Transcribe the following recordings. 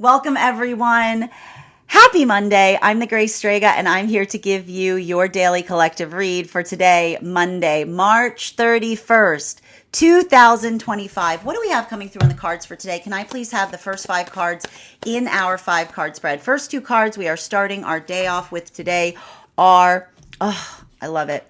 Welcome, everyone. Happy Monday. I'm the Grace Strega, and I'm here to give you your daily collective read for today, Monday, March 31st, 2025. What do we have coming through on the cards for today? Can I please have the first five cards in our five card spread? First two cards we are starting our day off with today are, I love it.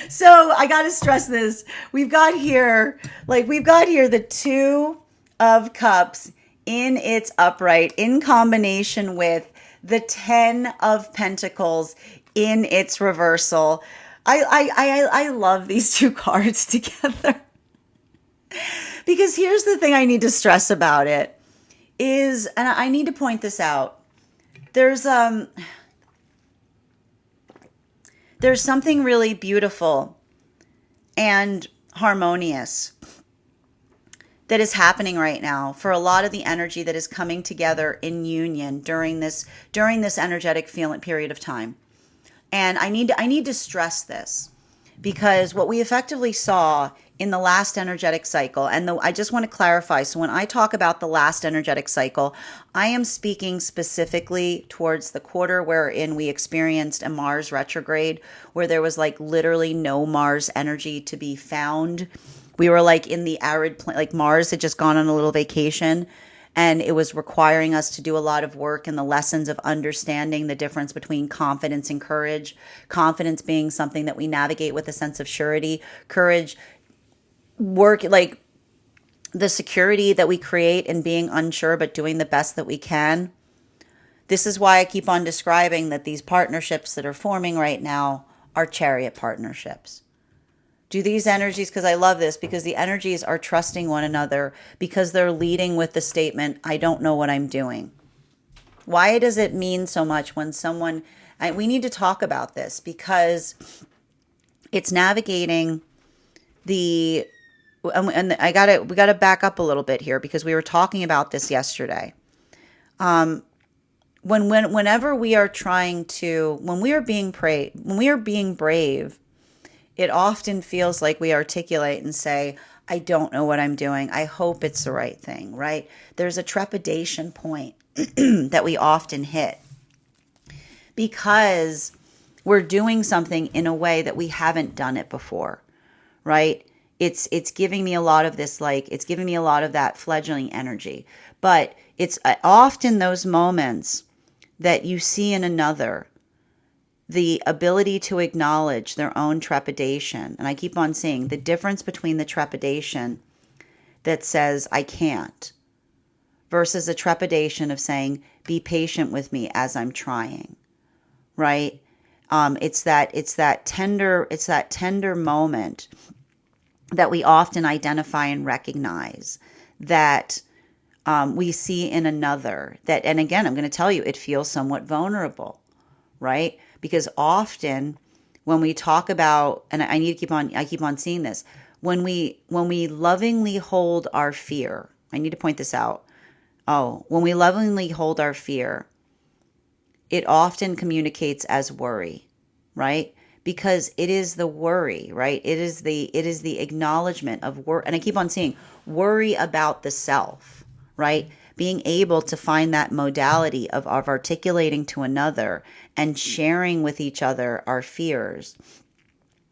So I got to stress this. We've got here the Two of Cups in its upright in combination with the 10 of Pentacles in its reversal. I love these two cards together because here's the thing I need to stress about it is, and I need to point this out. There's something really beautiful and harmonious that is happening right now for a lot of the energy that is coming together in union during this energetic period of time. And I need to stress this because what we effectively saw in the last energetic cycle, and I just want to clarify. So when I talk about the last energetic cycle, I am speaking specifically towards the quarter wherein we experienced a Mars retrograde, where there was like literally no Mars energy to be found. We were like in the arid, like Mars had just gone on a little vacation, and it was requiring us to do a lot of work in the lessons of understanding the difference between confidence and courage. Confidence being something that we navigate with a sense of surety. Courage, work like the security that we create in being unsure but doing the best that we can. This is why I keep on describing that these partnerships that are forming right now are chariot partnerships. Do these energies, because I love this, because the energies are trusting one another, because they're leading with the statement, I don't know what I'm doing. Why does it mean so much when someone, we need to talk about this because it's navigating the, and we gotta back up a little bit here because we were talking about this yesterday. Whenever we are when we are being brave, it often feels like we articulate and say, I don't know what I'm doing. I hope it's the right thing, right? There's a trepidation point that we often hit because we're doing something in a way that we haven't done it before, right? It's giving me a lot of this, it's giving me a lot of that fledgling energy. But it's often those moments that you see in another, the ability to acknowledge their own trepidation. And I keep on seeing the difference between the trepidation that says, I can't, versus a trepidation of saying, be patient with me as I'm trying, right? It's that tender moment that we often identify and recognize that we see in another. That, and again, I'm going to tell you, it feels somewhat vulnerable, right? Because often when we talk about, and I keep on seeing this, when we lovingly hold our fear, I need to point this out. When we lovingly hold our fear, it often communicates as worry, right? Because it is the worry, right? It is the acknowledgement of worry. And I keep on seeing worry about the self, right? Being able to find that modality of articulating to another and sharing with each other our fears.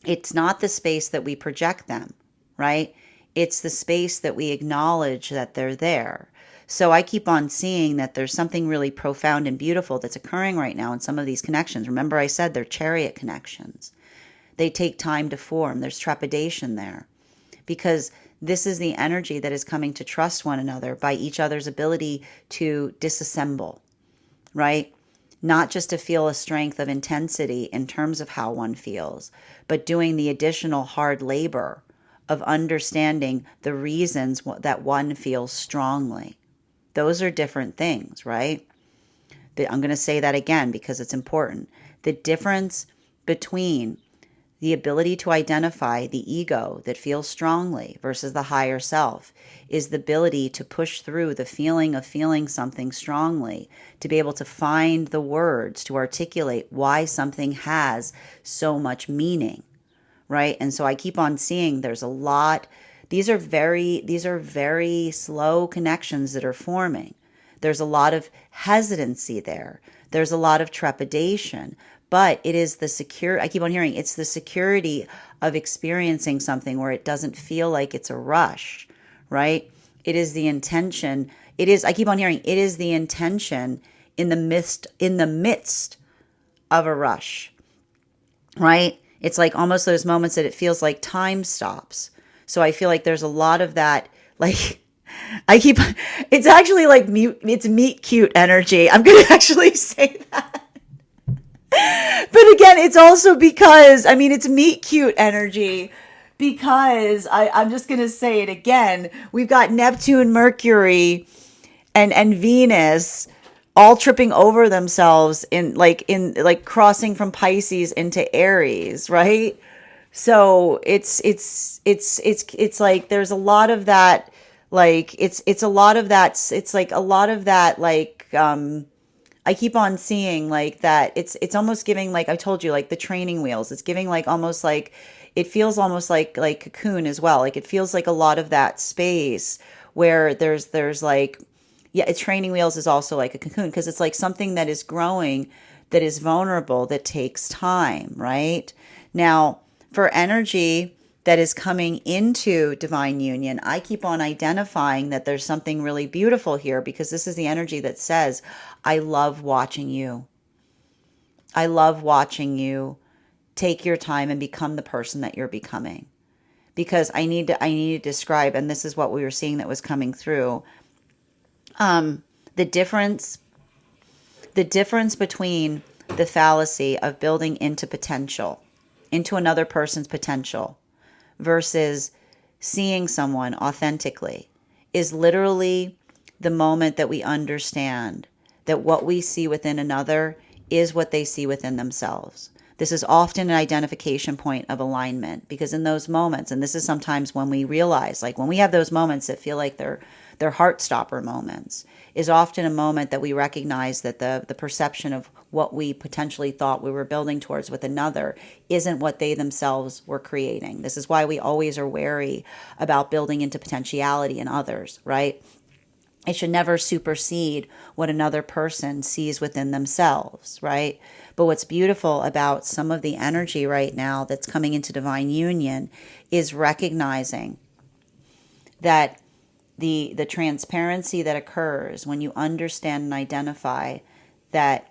It's not the space that we project them, right? It's the space that we acknowledge that they're there. So I keep on seeing that there's something really profound and beautiful that's occurring right now in some of these connections. Remember I said they're chariot connections. They take time to form. There's trepidation there because this is the energy that is coming to trust one another by each other's ability to disassemble, right? Not just to feel a strength of intensity in terms of how one feels, but doing the additional hard labor of understanding the reasons that one feels strongly. Those are different things, right? I'm going to say that again because it's important. The difference between the ability to identify the ego that feels strongly versus the higher self is the ability to push through the feeling of feeling something strongly, to be able to find the words to articulate why something has so much meaning, right? And so I keep on seeing there's a lot, these are very slow connections that are forming. There's a lot of hesitancy there. There's a lot of trepidation, but it is the secure, I keep on hearing, it's the security of experiencing something where it doesn't feel like it's a rush, right? It is the intention. It is, I keep on hearing, it is the intention in the midst of a rush, right? It's like almost those moments that it feels like time stops. So I feel like there's a lot of that, like, I keep, it's actually like it's meet cute energy. I'm going to actually say that. But again, it's also because, I mean, it's meet cute energy because I'm just going to say it again. We've got Neptune, Mercury, and Venus all tripping over themselves in like crossing from Pisces into Aries, right? So it's like there's a lot of that, like it's a lot of that, it's like a lot of that, like I keep on seeing like that it's almost giving, like I told you, like the training wheels. It's giving like almost like, it feels almost like cocoon as well. Like it feels like a lot of that space where there's like, yeah, training wheels is also like a cocoon because it's like something that is growing, that is vulnerable, that takes time, right? Now, for energy that is coming into divine union, I keep on identifying that there's something really beautiful here because this is the energy that says, I love watching you. I love watching you take your time and become the person that you're becoming. Because I need to describe, and this is what we were seeing that was coming through, the difference between the fallacy of building into potential, into another person's potential, versus seeing someone authentically is literally the moment that we understand that what we see within another is what they see within themselves. This is often an identification point of alignment because in those moments, and this is sometimes when we realize, like when we have those moments that feel like they're heart stopper moments, is often a moment that we recognize that the perception of what we potentially thought we were building towards with another isn't what they themselves were creating. This is why we always are wary about building into potentiality in others, right? It should never supersede what another person sees within themselves, right? But what's beautiful about some of the energy right now that's coming into divine union is recognizing that the transparency that occurs when you understand and identify that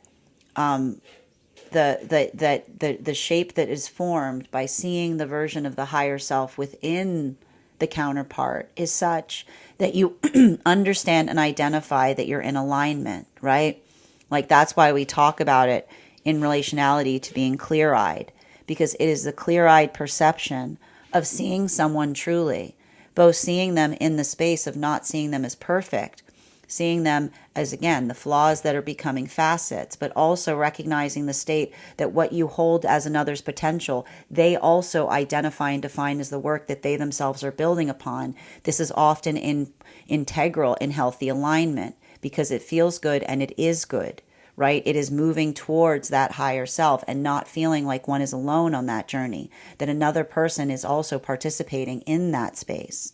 the shape that is formed by seeing the version of the higher self within the counterpart is such that you understand and identify that you're in alignment, right? Like that's why we talk about it in relationality to being clear-eyed, because it is the clear-eyed perception of seeing someone truly, both seeing them in the space of not seeing them as perfect, seeing them as, again, the flaws that are becoming facets, but also recognizing the state that what you hold as another's potential, they also identify and define as the work that they themselves are building upon. This is often integral in healthy alignment because it feels good and it is good, right? It is moving towards that higher self and not feeling like one is alone on that journey, that another person is also participating in that space.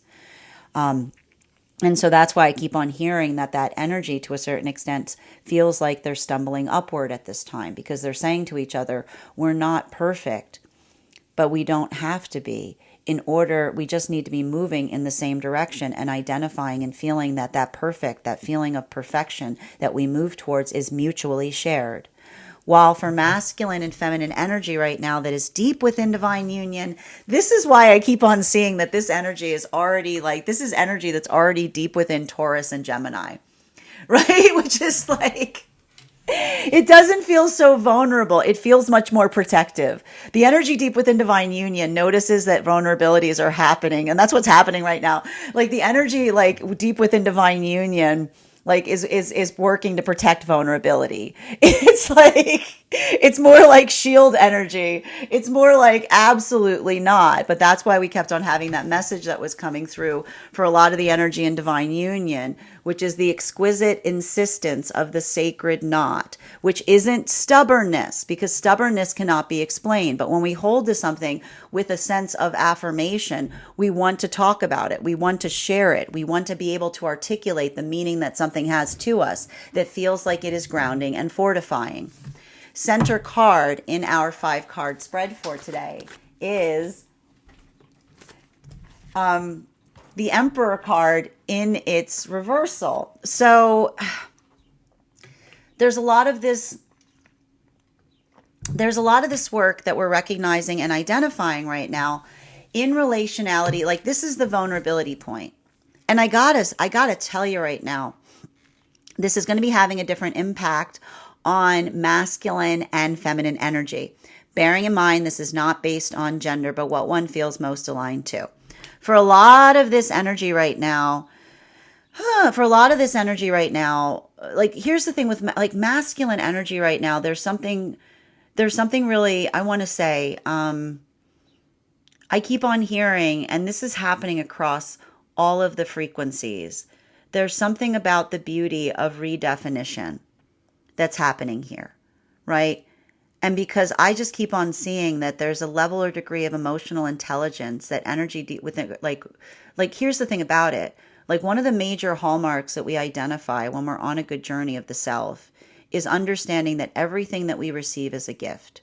And so that's why I keep on hearing that energy to a certain extent feels like they're stumbling upward at this time because they're saying to each other, we're not perfect, but we don't have to be. We just need to be moving in the same direction and identifying and feeling that feeling of perfection that we move towards is mutually shared. While for masculine and feminine energy right now that is deep within divine union, this is why I keep on seeing that this energy is already this is energy that's already deep within Taurus and Gemini, right? Which is like, it doesn't feel so vulnerable. It feels much more protective. The energy deep within divine union notices that vulnerabilities are happening. And that's what's happening right now. Like the energy, deep within divine union, is working to protect vulnerability. It's like, It's more like shield energy. It's more like absolutely not. But that's why we kept on having that message that was coming through for a lot of the energy in divine union, which is the exquisite insistence of the sacred knot, which isn't stubbornness, because stubbornness cannot be explained. But when we hold to something with a sense of affirmation, we want to talk about it. We want to share it. We want to be able to articulate the meaning that something has to us that feels like it is grounding and fortifying. Center card in our 5-card spread for today is the Emperor card in its reversal. So there's a lot of this work that we're recognizing and identifying right now in relationality. Like, this is the vulnerability point. And I gotta tell you right now, this is going to be having a different impact on masculine and feminine energy. Bearing in mind, this is not based on gender, but what one feels most aligned to. For a lot of this energy right now, like, here's the thing with like masculine energy right now, there's something really, I want to say, I keep on hearing, and this is happening across all of the frequencies. There's something about the beauty of redefinition that's happening here, right? And because I just keep on seeing that there's a level or degree of emotional intelligence, that energy within, like here's the thing about it. Like, one of the major hallmarks that we identify when we're on a good journey of the self is understanding that everything that we receive is a gift.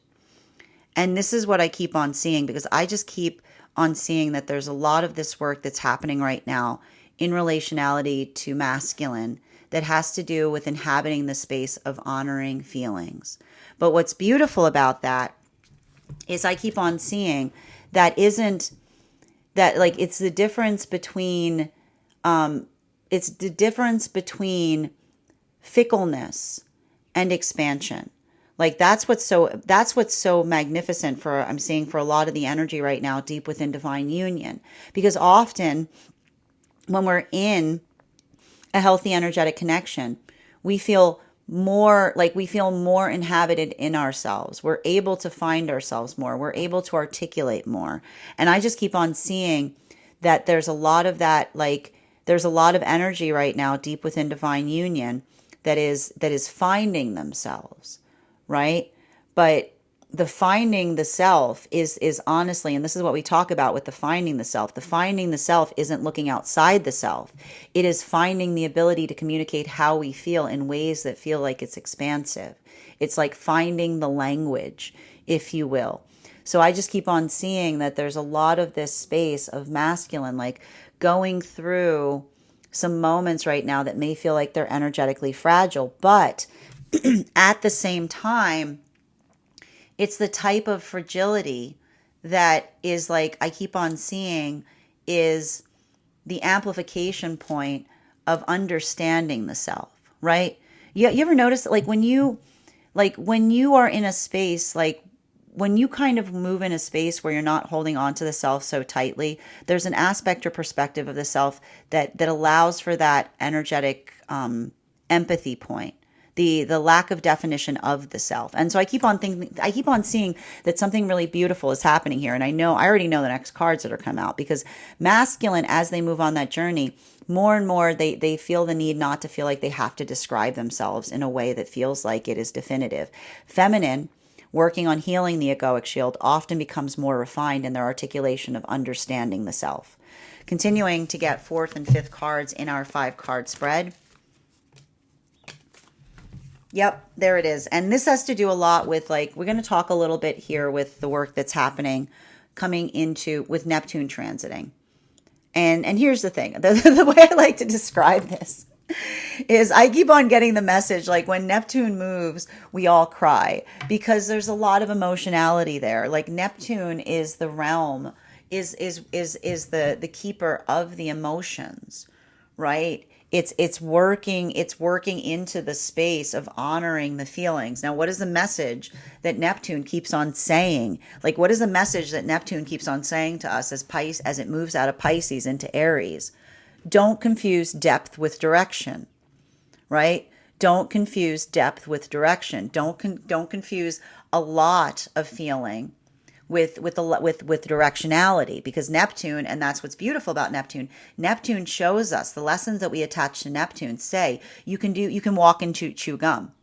And this is what I keep on seeing, because I just keep on seeing that there's a lot of this work that's happening right now in relationality to masculine that has to do with inhabiting the space of honoring feelings. But what's beautiful about that is I keep on seeing that isn't that, like, it's the difference between fickleness and expansion. Like, that's what's so magnificent for, I'm seeing, for a lot of the energy right now deep within divine union. Because often when we're in a healthy energetic connection, we feel more inhabited in ourselves. We're able to find ourselves more. We're able to articulate more. And I just keep on seeing that there's a lot of that, like, there's a lot of energy right now deep within divine union that is finding themselves, right? But the finding the self is honestly, and this is what we talk about with the finding the self. The finding the self isn't looking outside the self. It is finding the ability to communicate how we feel in ways that feel like it's expansive. It's like finding the language, if you will. So I just keep on seeing that there's a lot of this space of masculine, like, going through some moments right now that may feel like they're energetically fragile, but at the same time, it's the type of fragility that is, like, I keep on seeing is the amplification point of understanding the self, right? You ever notice, like, when you are in a space, like, when you kind of move in a space where you're not holding on to the self so tightly, there's an aspect or perspective of the self that allows for that energetic empathy point. The lack of definition of the self. And so I keep on seeing that something really beautiful is happening here. And I already know the next cards that are come out, because masculine, as they move on that journey, more and more they feel the need not to feel like they have to describe themselves in a way that feels like it is definitive. Feminine, working on healing the egoic shield, often becomes more refined in their articulation of understanding the self. Continuing to get 4th and 5th cards in our 5-card spread. Yep, there it is. And this has to do a lot with, like, we're going to talk a little bit here with the work that's happening coming into with Neptune transiting. And here's the thing. The way I like to describe this is I keep on getting the message, like, when Neptune moves, we all cry, because there's a lot of emotionality there. Like, Neptune is the realm, is the keeper of the emotions, right? It's working into the space of honoring the feelings. Now, what is the message that Neptune keeps on saying? Like, what is the message that Neptune keeps on saying to us as it moves out of Pisces into Aries? Don't confuse depth with direction, right? Don't confuse depth with direction. Don't confuse a lot of feeling with directionality, because Neptune, and that's what's beautiful about Neptune. Neptune shows us the lessons that we attach to Neptune. Say you can walk and chew gum.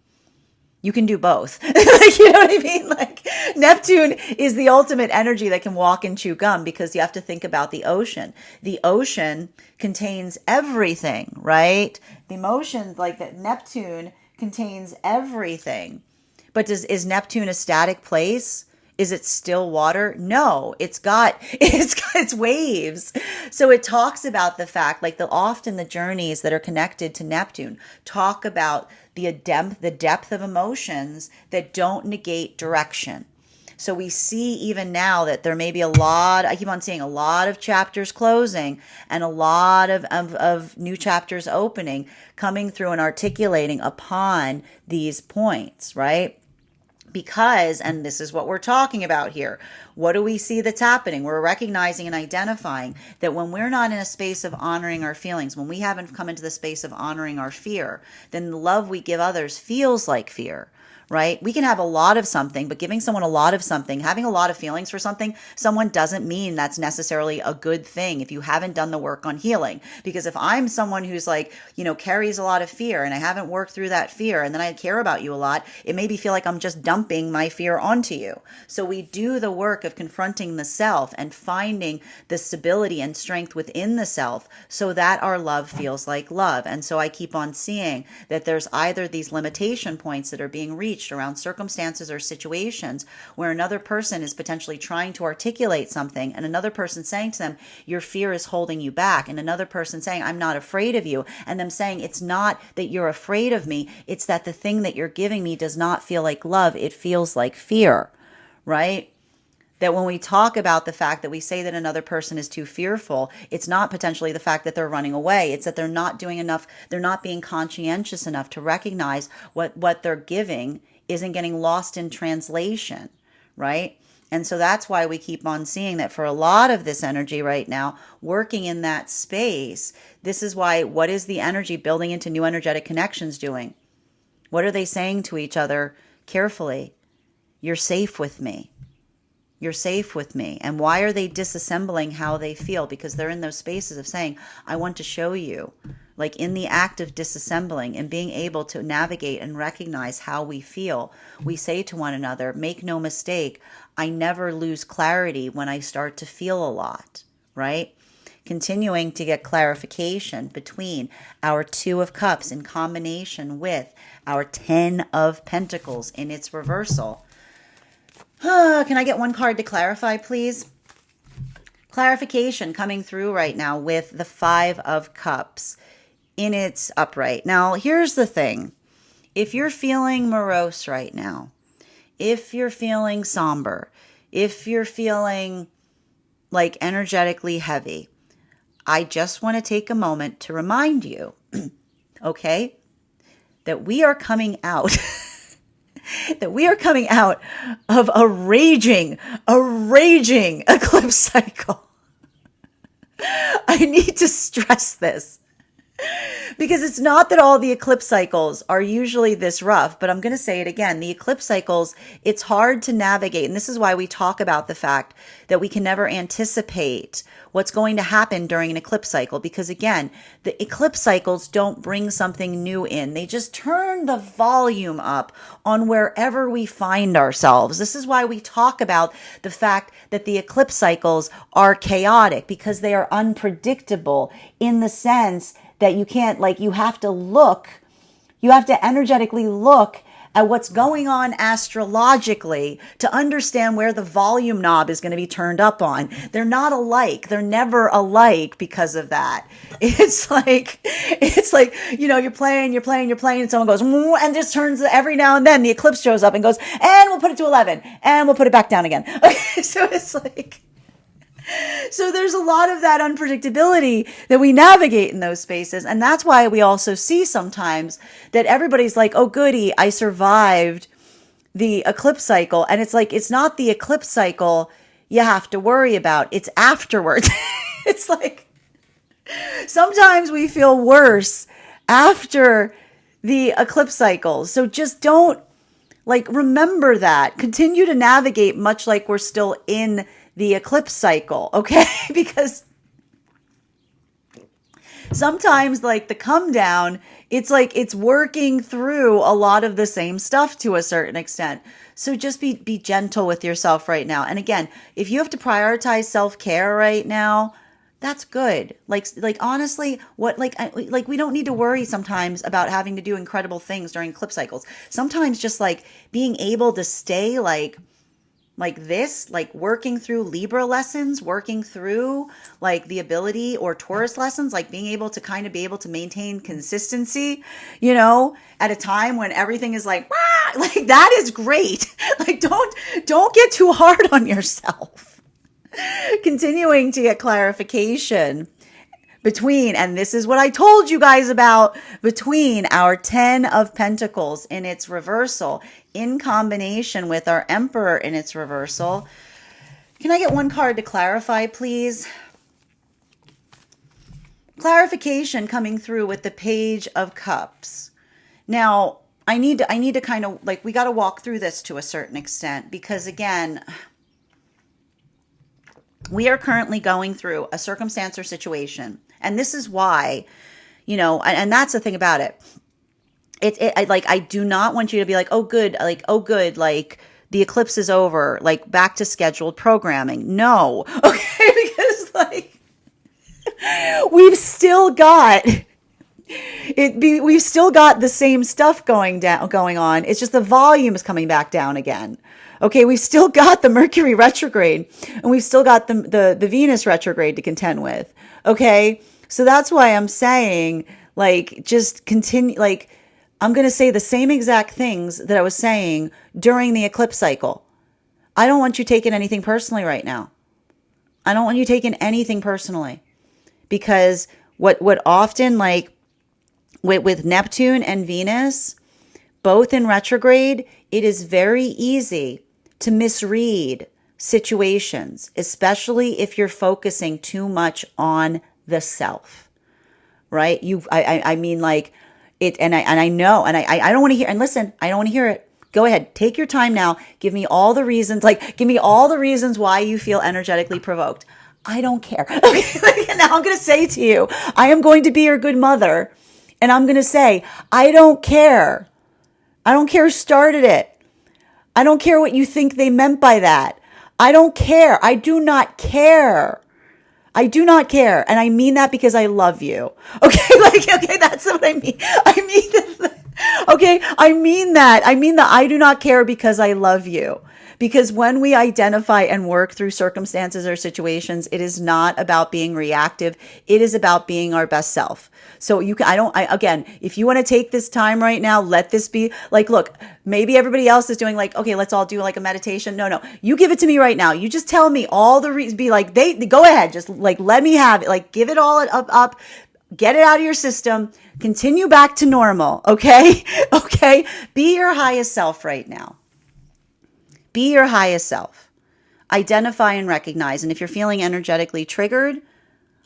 You can do both. You know what I mean? Like, Neptune is the ultimate energy that can walk and chew gum, because you have to think about the ocean. The ocean contains everything, right? The emotion, like that, Neptune contains everything. But is Neptune a static place? Is it still water? No, it's got its waves. So it talks about the fact, like, often the journeys that are connected to Neptune talk about the depth of emotions that don't negate direction. So we see even now that there may be I keep on seeing a lot of chapters closing and a lot of new chapters opening, coming through and articulating upon these points, right? Because, and this is what we're talking about here, what do we see that's happening? We're recognizing and identifying that when we're not in a space of honoring our feelings, when we haven't come into the space of honoring our fear, then the love we give others feels like fear. Right? We can have a lot of something, but giving someone a lot of something, having a lot of feelings for something, someone doesn't mean that's necessarily a good thing if you haven't done the work on healing. Because if I'm someone who's like, carries a lot of fear, and I haven't worked through that fear, and then I care about you a lot, it made me feel like I'm just dumping my fear onto you. So we do the work of confronting the self and finding the stability and strength within the self so that our love feels like love. And so I keep on seeing that there's either these limitation points that are being reached around circumstances or situations where another person is potentially trying to articulate something, and another person saying to them, your fear is holding you back, and another person saying, I'm not afraid of you, and them saying, it's not that you're afraid of me, it's that the thing that you're giving me does not feel like love, it feels like fear, right? That when we talk about the fact that we say that another person is too fearful, it's not potentially the fact that they're running away. It's that they're not doing enough. They're not being conscientious enough to recognize what they're giving isn't getting lost in translation, right? And so that's why we keep on seeing that for a lot of this energy right now, working in that space, this is why, what is the energy building into new energetic connections doing? What are they saying to each other carefully? You're safe with me. You're safe with me. And why are they disassembling how they feel? Because they're in those spaces of saying, I want to show you, like in the act of disassembling and being able to navigate and recognize how we feel. We say to one another, make no mistake, I never lose clarity when I start to feel a lot, right? Continuing to get clarification between our Two of Cups in combination with our Ten of Pentacles in its reversal. Can I get one card to clarify, please? Clarification coming through right now with the Five of Cups in its upright. Now, here's the thing. If you're feeling morose right now, if you're feeling somber, if you're feeling like energetically heavy, I just want to take a moment to remind you, okay, that we are coming out that we are coming out of a raging eclipse cycle. I need to stress this because it's not that all the eclipse cycles are usually this rough, but I'm going to say it again. The eclipse cycles, it's hard to navigate. And this is why we talk about the fact that we can never anticipate what's going to happen during an eclipse cycle. Because again, the eclipse cycles don't bring something new in. They just turn the volume up on wherever we find ourselves. This is why we talk about the fact that the eclipse cycles are chaotic, because they are unpredictable in the sense that you can't, like, you have to energetically look at what's going on astrologically to understand where the volume knob is going to be turned up on. They're not alike. They're never alike because of that. It's like, you're playing, and someone goes, and just turns every now and then the eclipse shows up and goes, and we'll put it to 11 and we'll put it back down again. Okay, so it's like, so there's a lot of that unpredictability that we navigate in those spaces. And that's why we also see sometimes that everybody's like, oh, goody, I survived the eclipse cycle. And it's like, it's not the eclipse cycle you have to worry about. It's afterwards. It's like, sometimes we feel worse after the eclipse cycles. So just don't, like, remember that. Continue to navigate much like we're still in the eclipse cycle, okay? Because sometimes, like, the come down, it's like it's working through a lot of the same stuff to a certain extent. So just be gentle with yourself right now. And again, if you have to prioritize self-care right now, that's good. Like honestly, what like we don't need to worry sometimes about having to do incredible things during eclipse cycles. Sometimes just like being able to stay like this, like working through Libra lessons, working through like the ability, or Taurus lessons, like being able to kind of be able to maintain consistency, at a time when everything is like, "Wah!" Like that is great. Like don't get too hard on yourself. Continuing to get clarification between, and this is what I told you guys about, between our 10 of Pentacles in its reversal in combination with our Emperor in its reversal. Can I get one card to clarify, please? Clarification coming through with the Page of Cups. Now, I need to kind of, like, we got to walk through this to a certain extent, because again, we are currently going through a circumstance or situation. And this is why, and that's the thing about it. I do not want you to be like, oh, good, like the eclipse is over, like back to scheduled programming. No. Okay. Because like we've still got we've still got the same stuff going on. It's just the volume is coming back down again. Okay, we've still got the Mercury retrograde, and we've still got the Venus retrograde to contend with. Okay, so that's why I'm saying, like, just continue. Like, I'm going to say the same exact things that I was saying during the eclipse cycle. I don't want you taking anything personally right now. I don't want you taking anything personally, because what often, like, with Neptune and Venus, both in retrograde, it is very easy to misread situations, especially if you're focusing too much on the self, right? I mean, like it, and I know, and I don't want to hear, and listen, I don't want to hear it. Go ahead, take your time now. Give me all the reasons, why you feel energetically provoked. I don't care. Okay, now I'm going to say to you, I am going to be your good mother, and I'm going to say, I don't care. I don't care who started it. I don't care what you think they meant by that. I don't care. I do not care. I do not care. And I mean that because I love you. Okay, okay, that's what I mean. I mean that I do not care because I love you. Because when we identify and work through circumstances or situations, it is not about being reactive. It is about being our best self. So again, if you want to take this time right now, let this be like, look, maybe everybody else is doing like, okay, let's all do like a meditation. No, you give it to me right now. You just tell me all the reasons, be like, they go ahead. Just like, let me have it. Like, give it all up, get it out of your system, continue back to normal. Okay. Okay. Be your highest self right now. Be your highest self. Identify and recognize. And if you're feeling energetically triggered,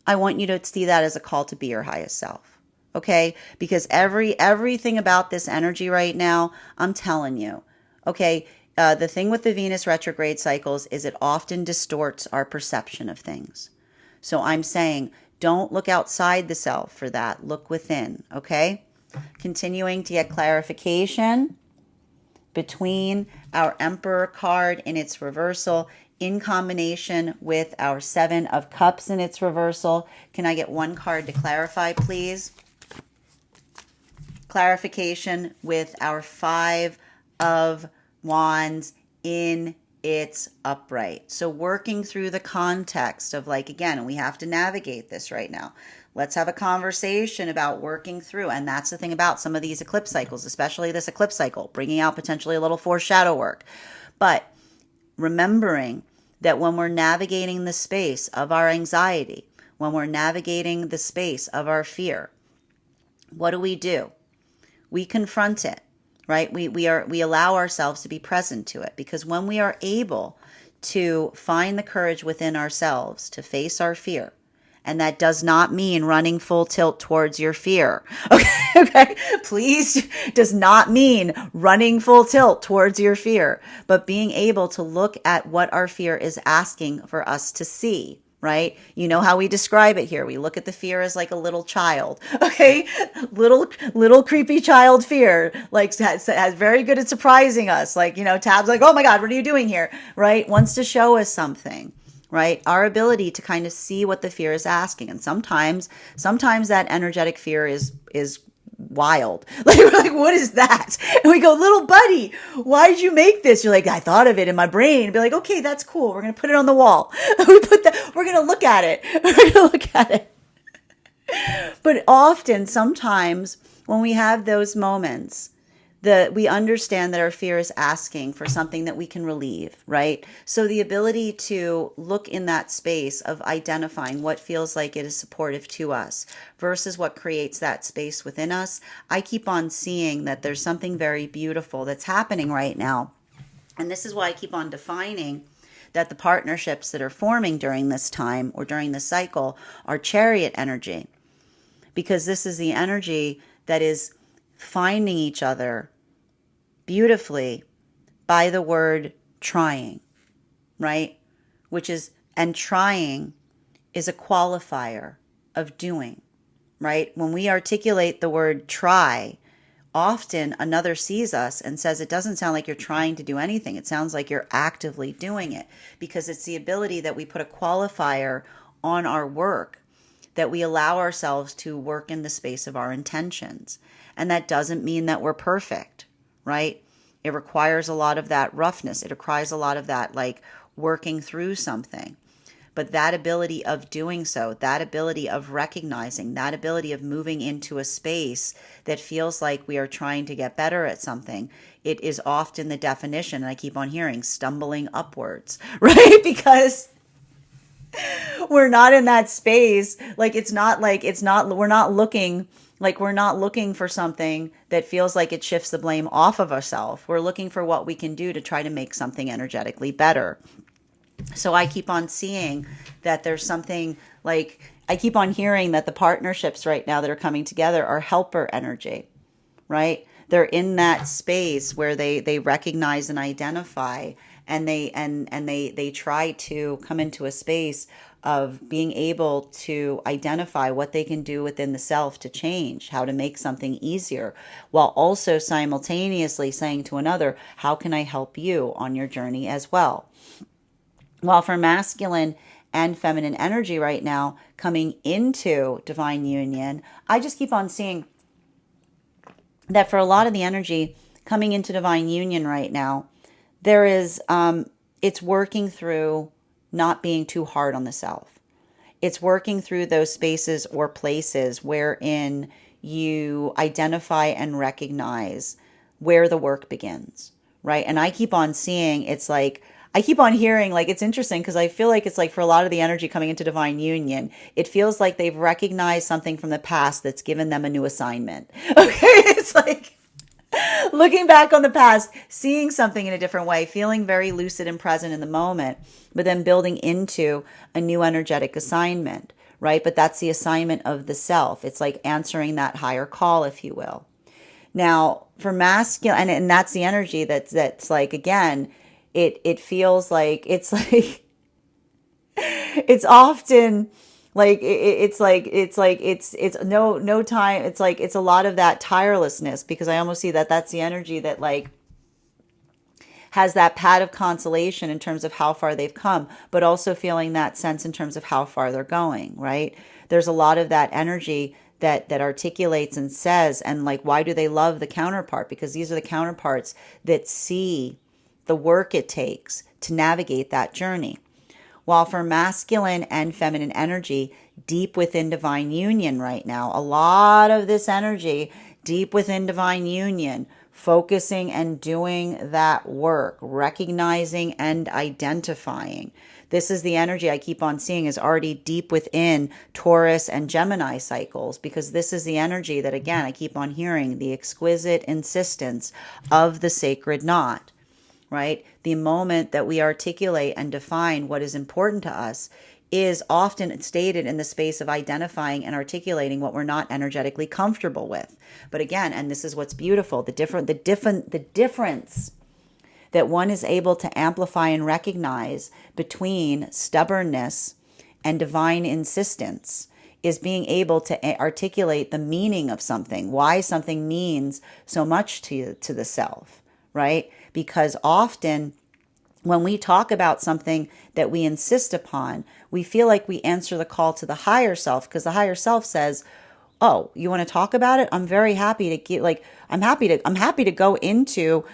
I want you to see that as a call to be your highest self. Okay? Because everything about this energy right now, I'm telling you. Okay? The thing with the Venus retrograde cycles is it often distorts our perception of things. So I'm saying, don't look outside the self for that. Look within. Okay? Continuing to get clarification between our Emperor card in its reversal in combination with our 7 of Cups in its reversal. Can I get one card to clarify, please? Clarification with our 5 of Wands in its upright. So working through the context of, like, again, we have to navigate this right now. Let's have a conversation about working through. And that's the thing about some of these eclipse cycles, especially this eclipse cycle, bringing out potentially a little foreshadow work. But remembering that when we're navigating the space of our anxiety, when we're navigating the space of our fear, what do? We confront it, right? We allow ourselves to be present to it, because when we are able to find the courage within ourselves to face our fear And that does not mean running full tilt towards your fear. Okay. Okay. Please, does not mean running full tilt towards your fear, but being able to look at what our fear is asking for us to see. Right? You know how we describe it here. We look at the fear as like a little child. Okay. Little creepy child fear, like has very good at surprising us. Like, Tab's like, oh my God, what are you doing here? Right? Wants to show us something. Right? Our ability to kind of see what the fear is asking. And sometimes that energetic fear is wild. Like, we're like, what is that? And we go, little buddy, why did you make this? You're like, I thought of it in my brain. Be like, okay, that's cool. We're going to put it on the wall. We're going to look at it. We're going to look at it. But often, sometimes when we have those moments, we understand that our fear is asking for something that we can relieve, right? So the ability to look in that space of identifying what feels like it is supportive to us versus what creates that space within us, I keep on seeing that there's something very beautiful that's happening right now. And this is why I keep on defining that the partnerships that are forming during this time or during this cycle are chariot energy, because this is the energy that is finding each other beautifully by the word trying, right? And trying is a qualifier of doing, right? When we articulate the word try, often another sees us and says, it doesn't sound like you're trying to do anything. It sounds like you're actively doing it, because it's the ability that we put a qualifier on our work, that we allow ourselves to work in the space of our intentions. And that doesn't mean that we're perfect, right? It requires a lot of that roughness. It requires a lot of that, like, working through something. But that ability of doing so, that ability of recognizing, that ability of moving into a space that feels like we are trying to get better at something, it is often the definition, and I keep on hearing, stumbling upwards, right? Because we're not in that space. We're not looking for something that feels like it shifts the blame off of ourselves. We're looking for what we can do to try to make something energetically better. So I keep on seeing that there's something, like, I keep on hearing that the partnerships right now that are coming together are helper energy, right? They're in that space where they recognize and identify, and they try to come into a space of being able to identify what they can do within the self to change, how to make something easier, while also simultaneously saying to another, how can I help you on your journey as well? While for masculine and feminine energy right now coming into divine union, I just keep on seeing that for a lot of the energy coming into divine union right now, there is, it's working through not being too hard on the self. It's working through those spaces or places wherein you identify and recognize where the work begins, right? And I keep on seeing, it's like, I keep on hearing, like, it's interesting because I feel like it's like for a lot of the energy coming into divine union, it feels like they've recognized something from the past that's given them a new assignment. Okay, it's like looking back on the past, seeing something in a different way, feeling very lucid and present in the moment, but then building into a new energetic assignment, right? But that's the assignment of the self. It's like answering that higher call, if you will. Now, for masculine, and that's the energy that's like, again, it feels like it's like it's often like it's no time. It's like it's a lot of that tirelessness, because I almost see that that's the energy that, like, has that pad of consolation in terms of how far they've come, but also feeling that sense in terms of how far they're going, right? There's a lot of that energy that articulates and says, and like, why do they love the counterpart? Because these are the counterparts that see the work it takes to navigate that journey. While for masculine and feminine energy, deep within divine union right now, a lot of this energy deep within divine union, focusing and doing that work, recognizing and identifying. This is the energy I keep on seeing is already deep within Taurus and Gemini cycles, because this is the energy that, again, I keep on hearing, the exquisite insistence of the sacred knot. Right? The moment that we articulate and define what is important to us is often stated in the space of identifying and articulating what we're not energetically comfortable with. But again, and this is what's beautiful, the difference that one is able to amplify and recognize between stubbornness and divine insistence is being able to articulate the meaning of something, why something means so much to the self, right? Because often when we talk about something that we insist upon, we feel like we answer the call to the higher self, because the higher self says, "Oh, you want to talk about it? I'm very happy to get I'm happy to go into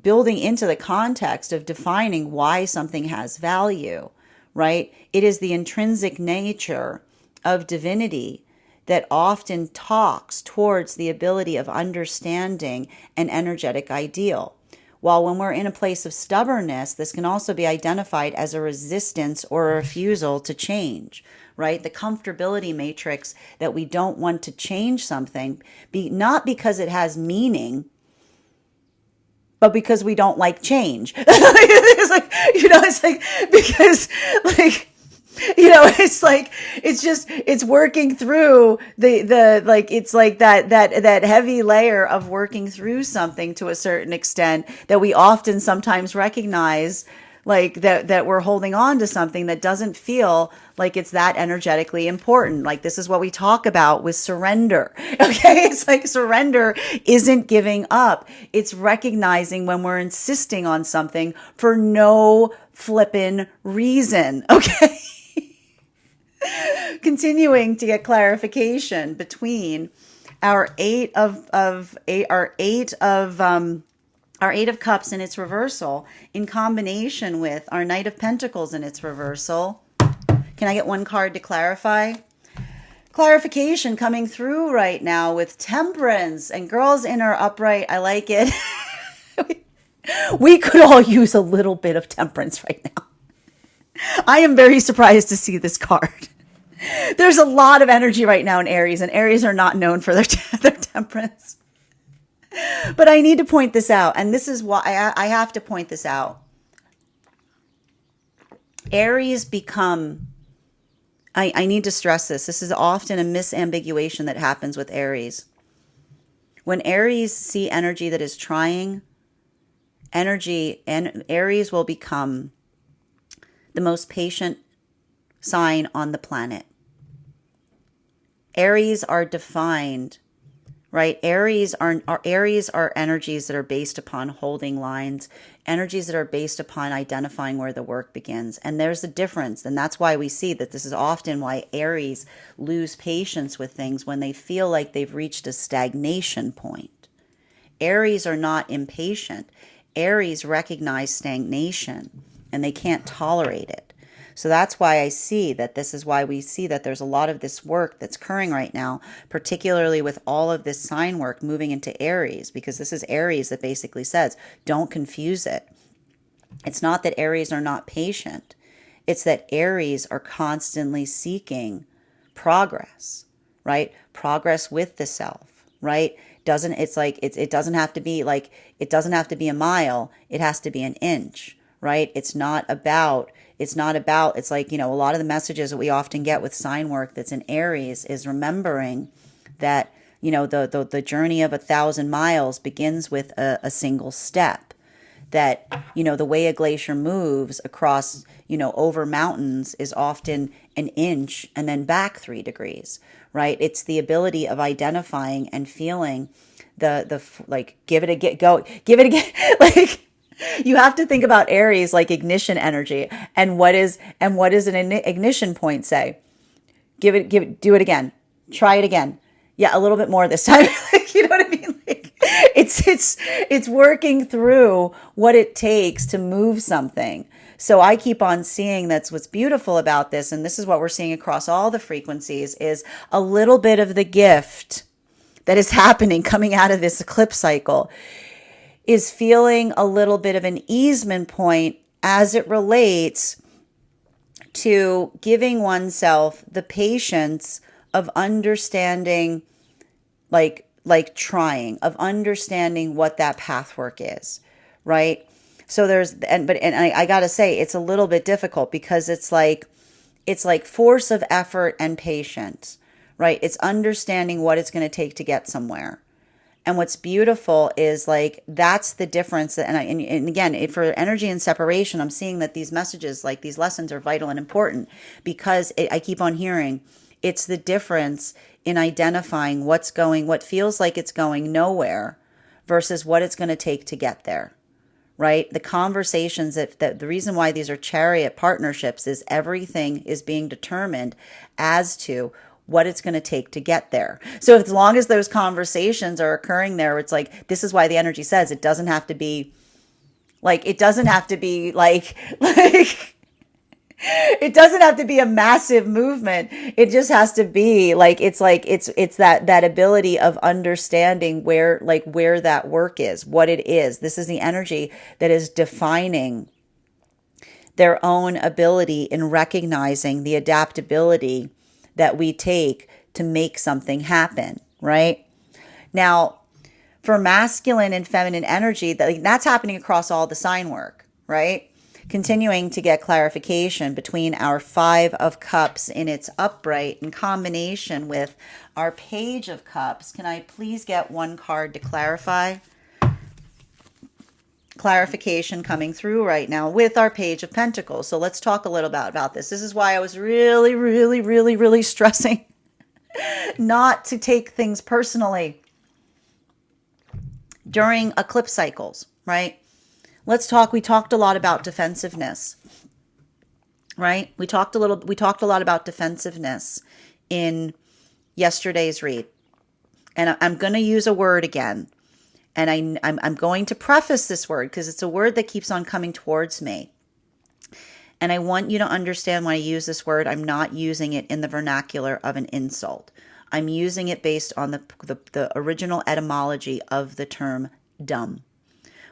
building into the context of defining why something has value," right? It is the intrinsic nature of divinity that often talks towards the ability of understanding an energetic ideal. While when we're in a place of stubbornness, this can also be identified as a resistance or a refusal to change, right? The comfortability matrix that we don't want to change something, not because it has meaning, but because we don't like change. It's like, it's like, because like, it's working through it's like that heavy layer of working through something to a certain extent that we often sometimes recognize, like that we're holding on to something that doesn't feel like it's that energetically important. Like, this is what we talk about with surrender. Okay. It's like surrender isn't giving up. It's recognizing when we're insisting on something for no flippin' reason. Okay. Continuing to get clarification between our eight of cups in its reversal in combination with our Knight of Pentacles in its reversal. Can I get one card to clarify? Clarification coming through right now with Temperance and girls in our upright. I like it. We could all use a little bit of temperance right now. I am very surprised to see this card. There's a lot of energy right now in Aries, and Aries are not known for their temperance. But I need to point this out, and this is why I have to point this out. Aries become, I need to stress this. This is often a misambiguation that happens with Aries. When Aries see energy that is trying, and Aries will become the most patient sign on the planet. Aries are defined, right? Aries are energies that are based upon holding lines, energies that are based upon identifying where the work begins. And there's a difference. And that's why we see that this is often why Aries lose patience with things when they feel like they've reached a stagnation point. Aries are not impatient. Aries recognize stagnation and they can't tolerate it. So that's why I see that this is why we see that there's a lot of this work that's occurring right now, particularly with all of this sign work moving into Aries, because this is Aries that basically says, don't confuse it. It's not that Aries are not patient. It's that Aries are constantly seeking progress, right? Progress with the self, right? It doesn't have to be a mile. It has to be an inch, right? It's like, a lot of the messages that we often get with sign work that's in Aries is remembering that, the journey of 1,000 miles begins with a single step. That, the way a glacier moves across, over mountains is often an inch and then back 3 degrees, right? It's the ability of identifying and feeling give it again, like, you have to think about Aries like ignition energy. And what is an ignition point say? Do it again. Try it again. Yeah, a little bit more this time. You know what I mean? Like, it's working through what it takes to move something. So I keep on seeing that's what's beautiful about this. And this is what we're seeing across all the frequencies is a little bit of the gift that is happening coming out of this eclipse cycle is feeling a little bit of an easement point as it relates to giving oneself the patience of understanding, like trying, of understanding what that pathwork is, right? So I gotta say, it's a little bit difficult because it's like, It's like force of effort and patience, right? It's understanding what it's going to take to get somewhere. And what's beautiful is like that's the difference. And again, for energy and separation, I'm seeing that these messages, like these lessons, are vital and important because I keep on hearing it's the difference in identifying what feels like it's going nowhere versus what it's going to take to get there. Right? The conversations that the reason why these are chariot partnerships is everything is being determined as to what it's going to take to get there. So as long as those conversations are occurring there, it's like, this is why the energy says it doesn't have to be like, it doesn't have to be like it doesn't have to be a massive movement. It just has to be like it's that ability of understanding where that work is, what it is. This is the energy that is defining their own ability in recognizing the adaptability that we take to make something happen, right? Now, for masculine and feminine energy, that's happening across all the sign work, right? Continuing to get clarification between our Five of Cups in its upright in combination with our Page of Cups. Can I please get one card to clarify? Clarification coming through right now with our Page of Pentacles. So let's talk a little about this. This is why I was really, really, really, really stressing not to take things personally during eclipse cycles, right? We talked a lot about defensiveness, right? We talked a lot about defensiveness in yesterday's read. And I'm going to use a word again. And I'm going to preface this word because it's a word that keeps on coming towards me. And I want you to understand when I use this word, I'm not using it in the vernacular of an insult. I'm using it based on the original etymology of the term dumb,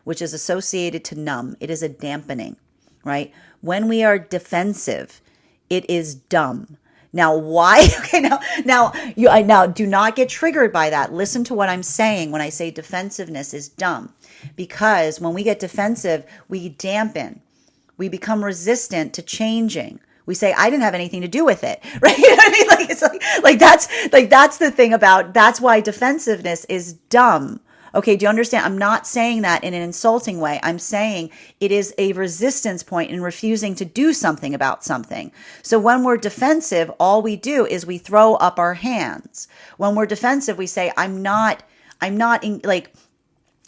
which is associated to numb. It is a dampening, right? When we are defensive, it is dumb. Now, why? Okay, now do not get triggered by that. Listen to what I'm saying when I say defensiveness is dumb. Because when we get defensive, we dampen. We become resistant to changing. We say, I didn't have anything to do with it, right? You know what I mean? That's the thing that's why defensiveness is dumb. Okay, do you understand? I'm not saying that in an insulting way. I'm saying it is a resistance point in refusing to do something about something. So when we're defensive, all we do is we throw up our hands. When we're defensive, we say, I'm not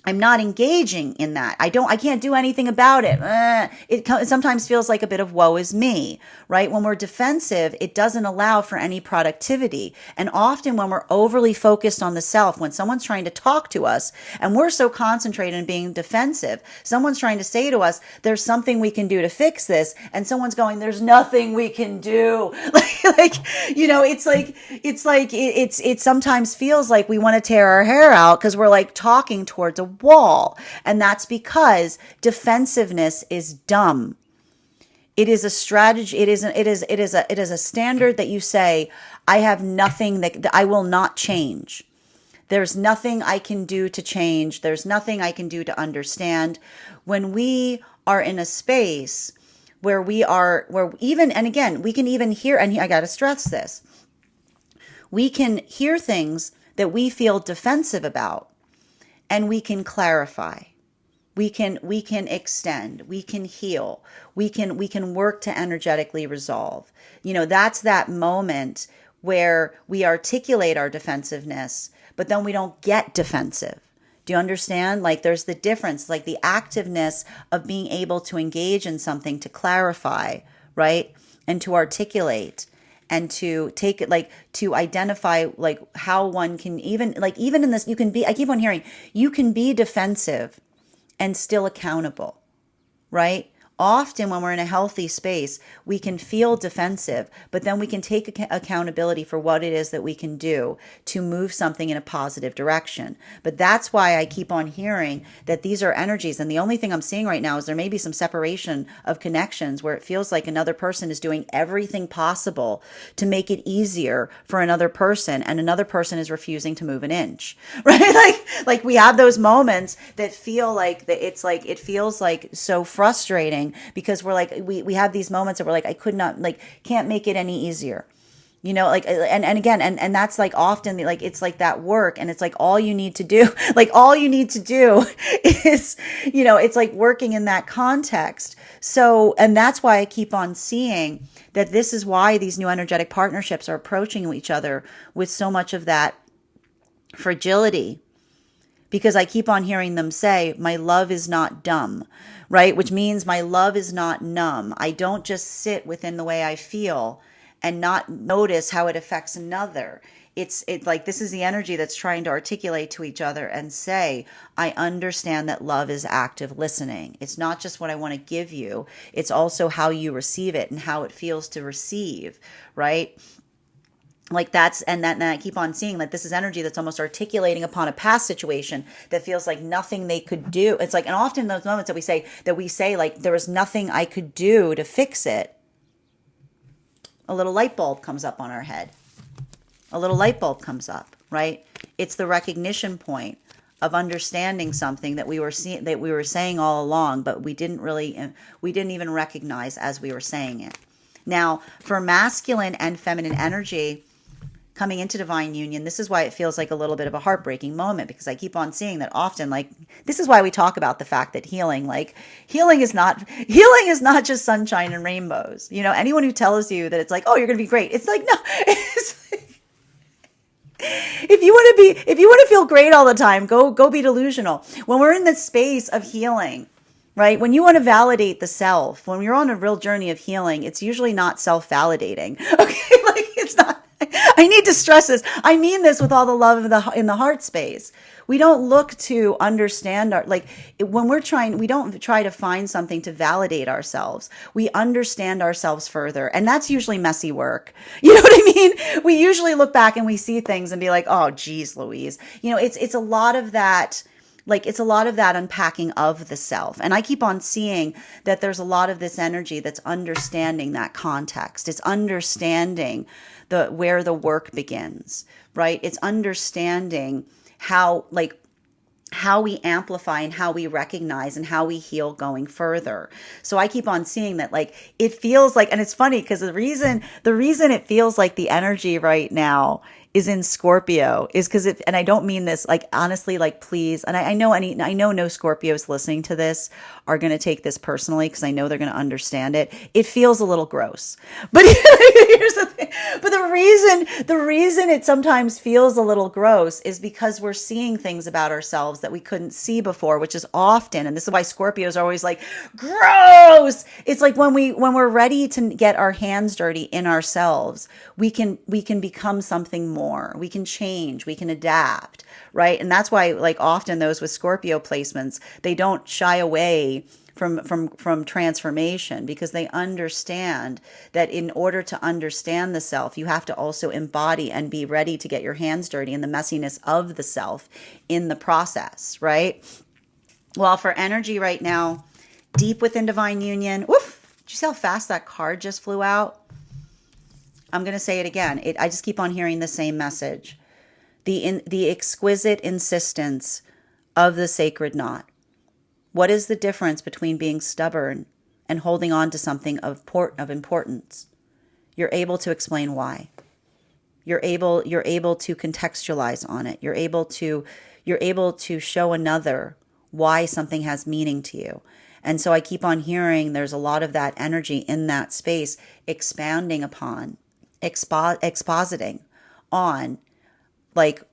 engaging in that. I can't do anything about it. It sometimes feels like a bit of woe is me, right? When we're defensive, it doesn't allow for any productivity. And often when we're overly focused on the self, when someone's trying to talk to us and we're so concentrated on being defensive, someone's trying to say to us, there's something we can do to fix this. And someone's going, there's nothing we can do. It sometimes feels like we want to tear our hair out because we're like talking towards a wall. And that's because defensiveness is dumb. It is a strategy. It is a standard that you say, I have nothing that I will not change. There's nothing I can do to change. There's nothing I can do to understand. When we are in a space where and again, we can even hear, and I got to stress this, we can hear things that we feel defensive about, and we can clarify. We can extend, we can heal, we can work to energetically resolve. That's that moment where we articulate our defensiveness, but then we don't get defensive. Do you understand? Like there's the difference, like the activeness of being able to engage in something to clarify, right? And to articulate and to take it, like to identify like how one can even in this, you can be, I keep on hearing, you can be defensive and still accountable, right? Often when we're in a healthy space, we can feel defensive, but then we can take accountability for what it is that we can do to move something in a positive direction. But that's why I keep on hearing that these are energies. And the only thing I'm seeing right now is there may be some separation of connections where it feels like another person is doing everything possible to make it easier for another person, and another person is refusing to move an inch, right? Like we have those moments that feel like it feels like so frustrating something because we're like, we have these moments that we're like, I could not, like, can't make it any easier. You know, like, and again, and that's like often like, it's like that work, and it's like all you need to do, like all you need to do is, you know, it's like working in that context. So, and that's why I keep on seeing that this is why these new energetic partnerships are approaching each other with so much of that fragility, because I keep on hearing them say, my love is not dumb, right? Which means my love is not numb. I don't just sit within the way I feel and not notice how it affects another. It's like, this is the energy that's trying to articulate to each other and say, I understand that love is active listening. It's not just what I want to give you. It's also how you receive it and how it feels to receive, right? Like that's, and I keep on seeing that this is energy that's almost articulating upon a past situation that feels like nothing they could do. It's like, and often those moments that we say like, there was nothing I could do to fix it. A little light bulb comes up on our head. A little light bulb comes up, right? It's the recognition point of understanding something that we were saying all along, but we didn't even recognize as we were saying it. Now, for masculine and feminine energy coming into divine union, this is why it feels like a little bit of a heartbreaking moment, because I keep on seeing that often, like, this is why we talk about the fact that healing is not just sunshine and rainbows. You know, anyone who tells you that it's like, oh, you're going to be great. It's like, no, if you want to feel great all the time, go be delusional. When we're in the space of healing, right? When you want to validate the self, when you're on a real journey of healing, it's usually not self-validating. Okay, like it's not. I need to stress this. I mean this with all the love in the heart space. We don't look to understand when we're trying, we don't try to find something to validate ourselves. We understand ourselves further. And that's usually messy work. You know what I mean? We usually look back and we see things and be like, oh, geez, Louise. You know, it's a lot of that. Like, it's a lot of that unpacking of the self. And I keep on seeing that there's a lot of this energy that's understanding that context. It's understanding where the work begins, right? It's understanding how we amplify and how we recognize and how we heal going further. So I keep on seeing that, like, it feels like, and it's funny because the reason it feels like the energy right now is in Scorpio is because and I don't mean this, like, honestly, like, please. And I know no Scorpios listening to this are going to take this personally, because I know they're going to understand it. It feels a little gross, but here's the thing. But the reason it sometimes feels a little gross is because we're seeing things about ourselves that we couldn't see before, which is often, and this is why Scorpios are always like, gross. It's like when we're ready to get our hands dirty in ourselves, we can become something more. We can change, we can adapt, right? And that's why, like, often those with Scorpio placements, they don't shy away from transformation, because they understand that in order to understand the self, you have to also embody and be ready to get your hands dirty in the messiness of the self in the process, right? Well, for energy right now, deep within divine union, woof, did you see how fast that card just flew out? I'm going to say it again. I just keep on hearing the same message. The exquisite insistence of the sacred knot. What is the difference between being stubborn and holding on to something of importance? You're able to explain why. You're able to contextualize on it. You're able to show another why something has meaning to you. And so I keep on hearing there's a lot of that energy in that space, expounding upon, expositing on, like,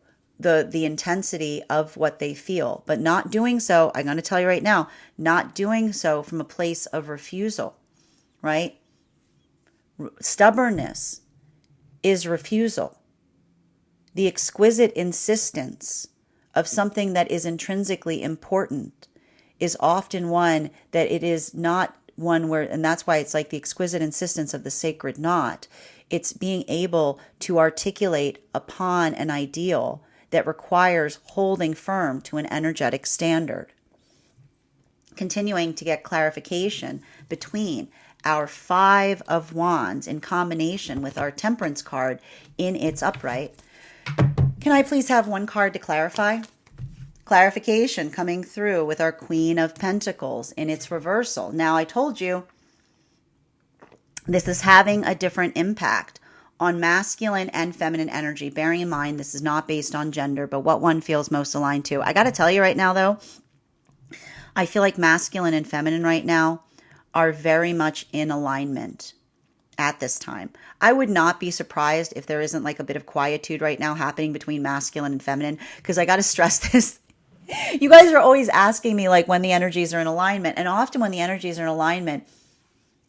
the intensity of what they feel, but not doing so, I'm going to tell you right now, not doing so from a place of refusal, right? Stubbornness is refusal. The exquisite insistence of something that is intrinsically important is often one that it is not one where, and that's why it's like the exquisite insistence of the sacred knot. It's being able to articulate upon an ideal that requires holding firm to an energetic standard. Continuing to get clarification between our Five of Wands in combination with our Temperance card in its upright. Can I please have one card to clarify? Clarification coming through with our Queen of Pentacles in its reversal. Now, I told you this is having a different impact on masculine and feminine energy. Bearing in mind, this is not based on gender, but what one feels most aligned to. I got to tell you right now, though, I feel like masculine and feminine right now are very much in alignment at this time. I would not be surprised if there isn't like a bit of quietude right now happening between masculine and feminine, because I got to stress this. You guys are always asking me like when the energies are in alignment, and often when the energies are in alignment,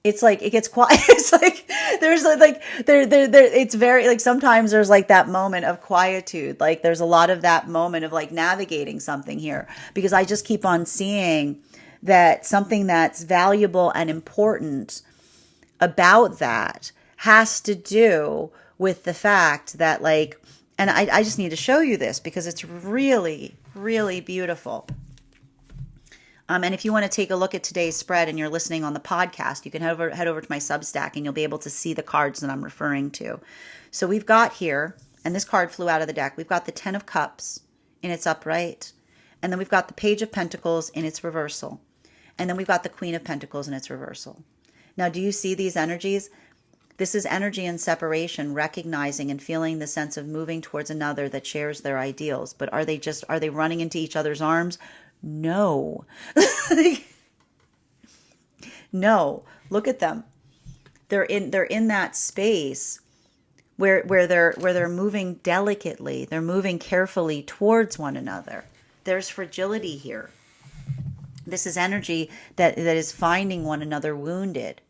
it's like it gets quiet. It's like there's like it's very like sometimes there's like that moment of quietude. Like there's a lot of that moment of like navigating something here, because I just keep on seeing that something that's valuable and important about that has to do with the fact that like, and I just need to show you this because it's really, really beautiful. And if you want to take a look at today's spread and you're listening on the podcast, you can head over to my Substack and you'll be able to see the cards that I'm referring to. So we've got here, and this card flew out of the deck, we've got the Ten of Cups in its upright, and then we've got the Page of Pentacles in its reversal, and then we've got the Queen of Pentacles in its reversal. Now, do you see these energies? This is energy in separation, recognizing and feeling the sense of moving towards another that shares their ideals. But are they running into each other's arms? No. No. Look at them. They're in that space where they're moving delicately. They're moving carefully towards one another. There's fragility here. This is energy that is finding one another wounded.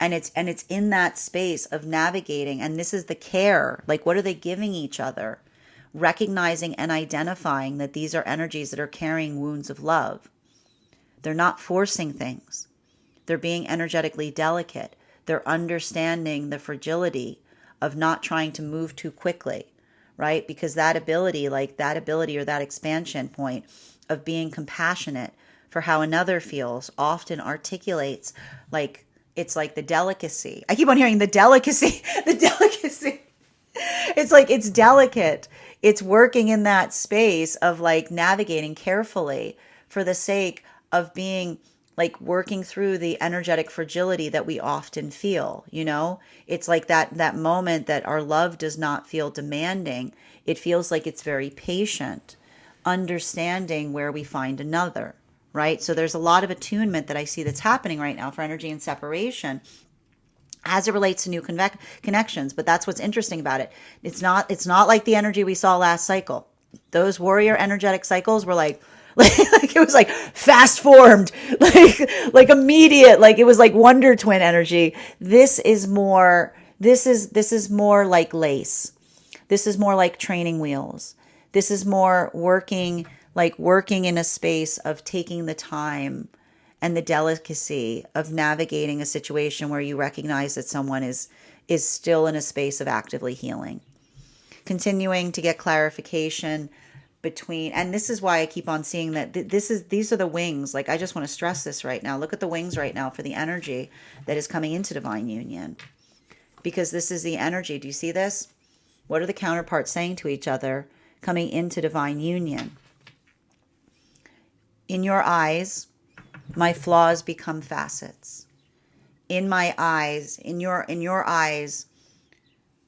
And it's in that space of navigating. And this is the care. Like, what are they giving each other? Recognizing and identifying that these are energies that are carrying wounds of love. They're not forcing things. They're being energetically delicate. They're understanding the fragility of not trying to move too quickly, right? Because that ability or that expansion point of being compassionate for how another feels often articulates like, it's like the delicacy. I keep on hearing the delicacy, the delicacy. It's like, it's delicate. It's working in that space of like navigating carefully for the sake of being like working through the energetic fragility that we often feel, you know? It's like that moment that our love does not feel demanding. It feels like it's very patient, understanding where we find another, right? So there's a lot of attunement that I see that's happening right now for energy and separation as it relates to new connections. But that's what's interesting about it. It's not like the energy we saw last cycle. Those warrior energetic cycles were like it was like fast formed, like immediate, like it was like Wonder Twin energy. This is more like lace. This is more like training wheels. This is more working in a space of taking the time and the delicacy of navigating a situation where you recognize that someone is still in a space of actively healing. Continuing to get clarification between, and this is why I keep on seeing that these are the wings. Like, I just want to stress this right now. Look at the wings right now for the energy that is coming into divine union, because this is the energy. Do you see this? What are the counterparts saying to each other coming into divine union? In your eyes, my flaws become facets. In my eyes, in your eyes,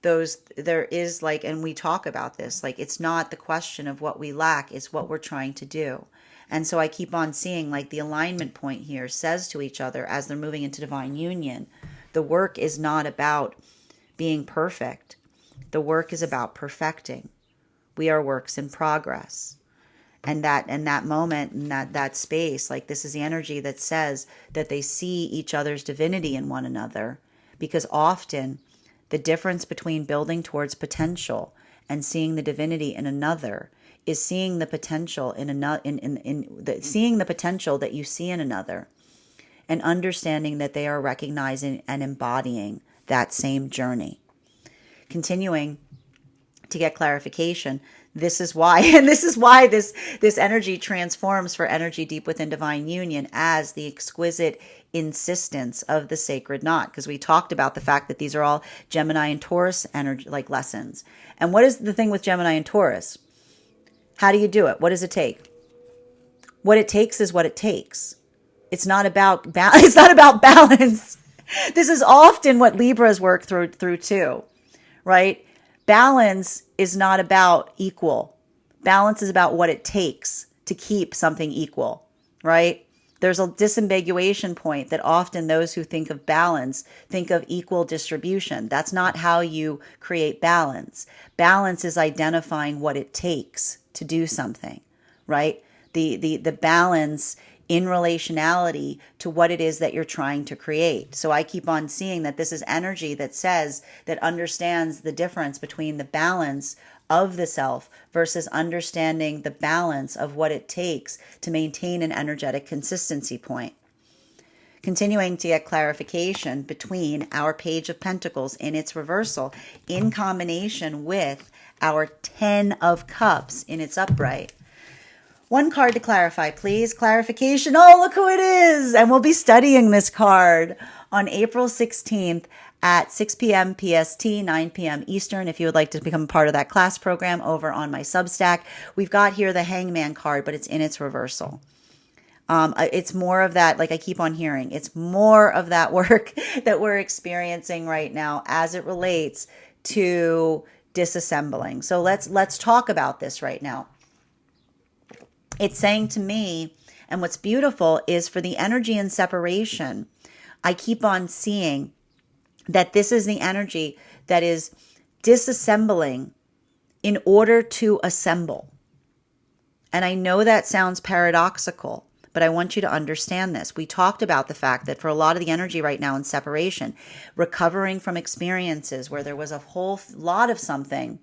there is like, and we talk about this, like, it's not the question of what we lack, it's what we're trying to do. And so I keep on seeing like the alignment point here says to each other as they're moving into divine union, the work is not about being perfect. The work is about perfecting. We are works in progress. And that moment and that space, like, this is the energy that says that they see each other's divinity in one another, because often the difference between building towards potential and seeing the divinity in another is seeing the potential seeing the potential that you see in another, and understanding that they are recognizing and embodying that same journey. Continuing to get clarification. This is why this energy transforms for energy deep within divine union as the exquisite insistence of the sacred knot, because we talked about the fact that these are all Gemini and Taurus energy, like, lessons. And what is the thing with Gemini and Taurus? How do you do it? What does it take? What it takes is what it takes. It's not about it's not about balance. This is often what Libras work through too, right? Balance is not about equal. Balance is about what it takes to keep something equal, right? There's a disambiguation point that often those who think of balance think of equal distribution. That's not how you create balance. Balance is identifying what it takes to do something, right? The balance in relationality to what it is that you're trying to create. So I keep on seeing that this is energy that says, that understands the difference between the balance of the self versus understanding the balance of what it takes to maintain an energetic consistency point. Continuing to get clarification between our Page of Pentacles in its reversal in combination with our 10 of Cups in its upright. One card to clarify, please. Clarification. Oh, look who it is. And we'll be studying this card on April 16th at 6 p.m. PST, 9 p.m. Eastern. If you would like to become part of that class program over on my Substack, we've got here the Hangman card, but it's in its reversal. It's more of that, like I keep on hearing, it's more of that work that we're experiencing right now as it relates to disassembling. So let's talk about this right now. It's saying to me, and what's beautiful is for the energy in separation, I keep on seeing that this is the energy that is disassembling in order to assemble. And I know that sounds paradoxical, but I want you to understand this. We talked about the fact that for a lot of the energy right now in separation, recovering from experiences where there was a whole lot of something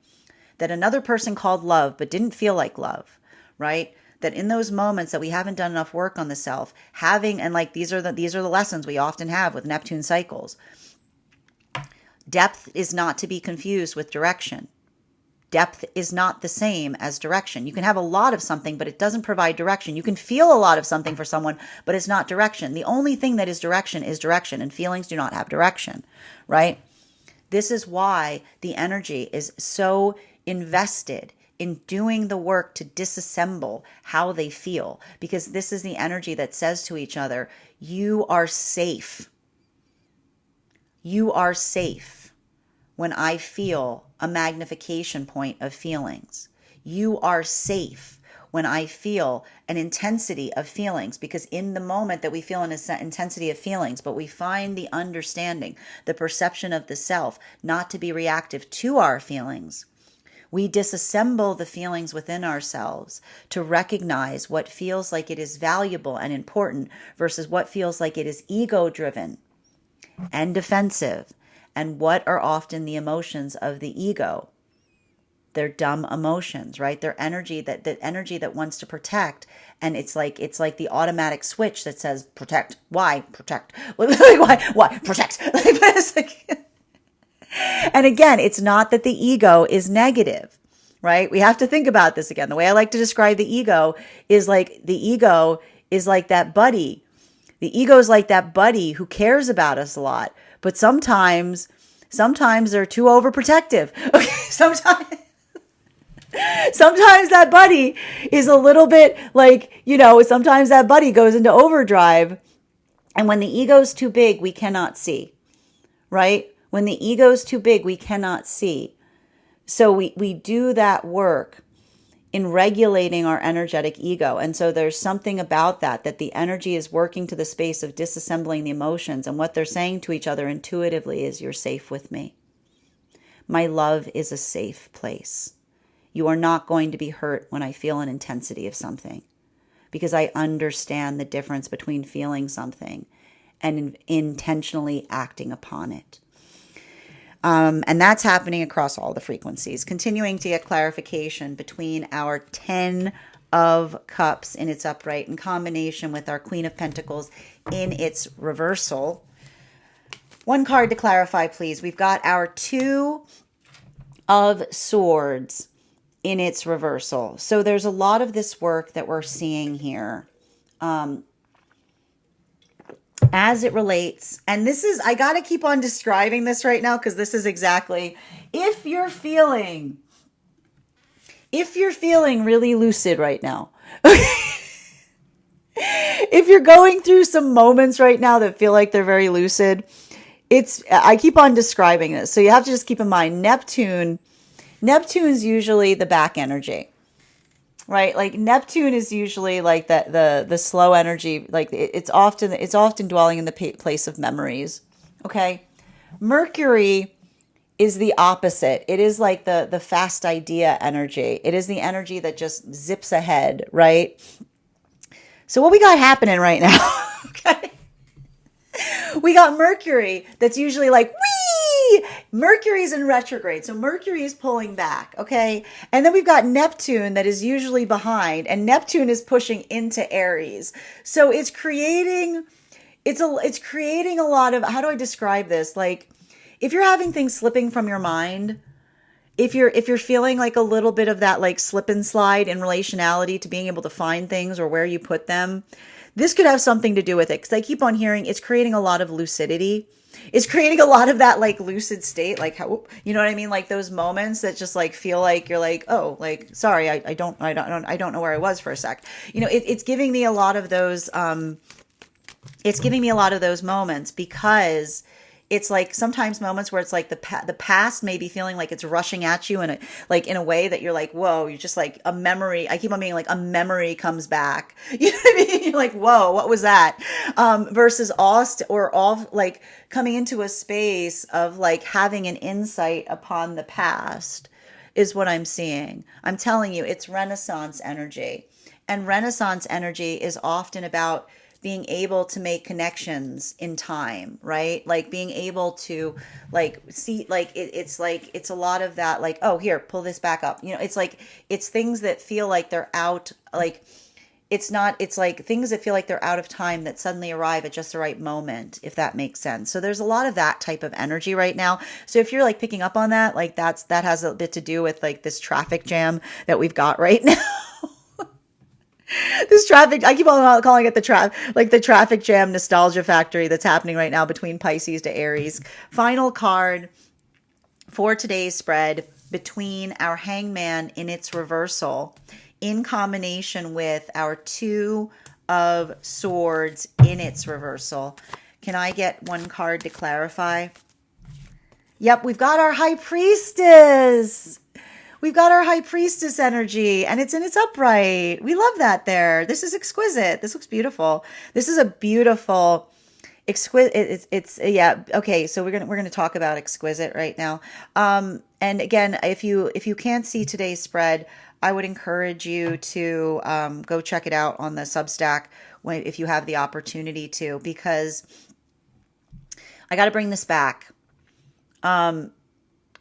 that another person called love, but didn't feel like love, right? That in those moments that we haven't done enough work on the self, having, and like these are the lessons we often have with Neptune cycles. Depth is not to be confused with direction. Depth is not the same as direction. You can have a lot of something, but it doesn't provide direction. You can feel a lot of something for someone, but it's not direction. The only thing that is direction, and feelings do not have direction, right? This is why the energy is so invested in doing the work to disassemble how they feel, because this is the energy that says to each other, you are safe. You are safe when I feel a magnification point of feelings. You are safe when I feel an intensity of feelings, because in the moment that we feel an intensity of feelings, but we find the understanding, the perception of the self, not to be reactive to our feelings, we disassemble the feelings within ourselves to recognize what feels like it is valuable and important versus what feels like it is ego-driven and defensive, and what are often the emotions of the ego. They're dumb emotions, right? They're energy that wants to protect, and it's like the automatic switch that says protect. Why protect? Why protect? And again, it's not that the ego is negative, right? We have to think about this again. The way I like to describe the ego is like that buddy. The ego is like that buddy who cares about us a lot, but sometimes they're too overprotective. Okay, sometimes that buddy is a little bit like, sometimes that buddy goes into overdrive, and when the ego's too big, we cannot see, right? When the ego's too big, we cannot see. So we do that work in regulating our energetic ego. And so there's something about that the energy is working to the space of disassembling the emotions. And what they're saying to each other intuitively is, you're safe with me. My love is a safe place. You are not going to be hurt when I feel an intensity of something, because I understand the difference between feeling something and intentionally acting upon it. And that's happening across all the frequencies. Continuing to get clarification between our 10 of Cups in its upright in combination with our Queen of Pentacles in its reversal. One card to clarify, please. We've got our 2 of Swords in its reversal. So there's a lot of this work that we're seeing here. As it relates, and this is, I got to keep on describing this right now, because this is exactly, if you're feeling if you're feeling really lucid right now, if you're going through some moments right now that feel like they're very lucid, I keep on describing this. So you have to just keep in mind Neptune's usually the back energy, right? Like Neptune is usually like the slow energy, like it's often dwelling in the place of memories. Okay. Mercury is the opposite. It is like the fast idea energy. It is the energy that just zips ahead, right? So what we got happening right now, okay? We got Mercury that's usually like, wee! Mercury's in retrograde. So Mercury is pulling back, okay? And then we've got Neptune that is usually behind, and Neptune is pushing into Aries. So it's creating a lot of, how do I describe this? Like, if you're having things slipping from your mind, if you're feeling like a little bit of that like slip and slide in relationality to being able to find things or where you put them, this could have something to do with it. Because I keep on hearing it's creating a lot of lucidity. It's creating a lot of that like lucid state, like how, you know what I mean? Like those moments that just like feel like you're like, oh, like, sorry, I don't know where I was for a sec. You know, it's giving me a lot of those, moments, because it's like sometimes moments where it's like the past may be feeling like it's rushing at you in a way that you're like, whoa, you're just like a memory. I keep on being like a memory comes back. You know what I mean? You're like, whoa, what was that? Versus all like coming into a space of like having an insight upon the past is what I'm seeing. I'm telling you, it's Renaissance energy. And Renaissance energy is often about being able to make connections in time, right? Like being able to like see, like it's a lot of that, like, oh, here, pull this back up. You know, it's like, it's things that feel like they're out, like it's like things that feel like they're out of time that suddenly arrive at just the right moment, if that makes sense. So there's a lot of that type of energy right now. So if you're like picking up on that, like that has a bit to do with like this traffic jam that we've got right now. This traffic, I keep on calling it the traffic jam nostalgia factory that's happening right now between Pisces to Aries. Final card for today's spread, between our hangman in its reversal in combination with our two of swords in its reversal. Can I get one card to clarify? Yep, we've got our high priestess. We've got our high priestess energy, and it's in its upright. We love that there. This is exquisite. This looks beautiful. This is a beautiful, exquisite. It's yeah. Okay, so we're gonna talk about exquisite right now. And again, if you can't see today's spread, I would encourage you to go check it out on the Substack if you have the opportunity to, because I got to bring this back to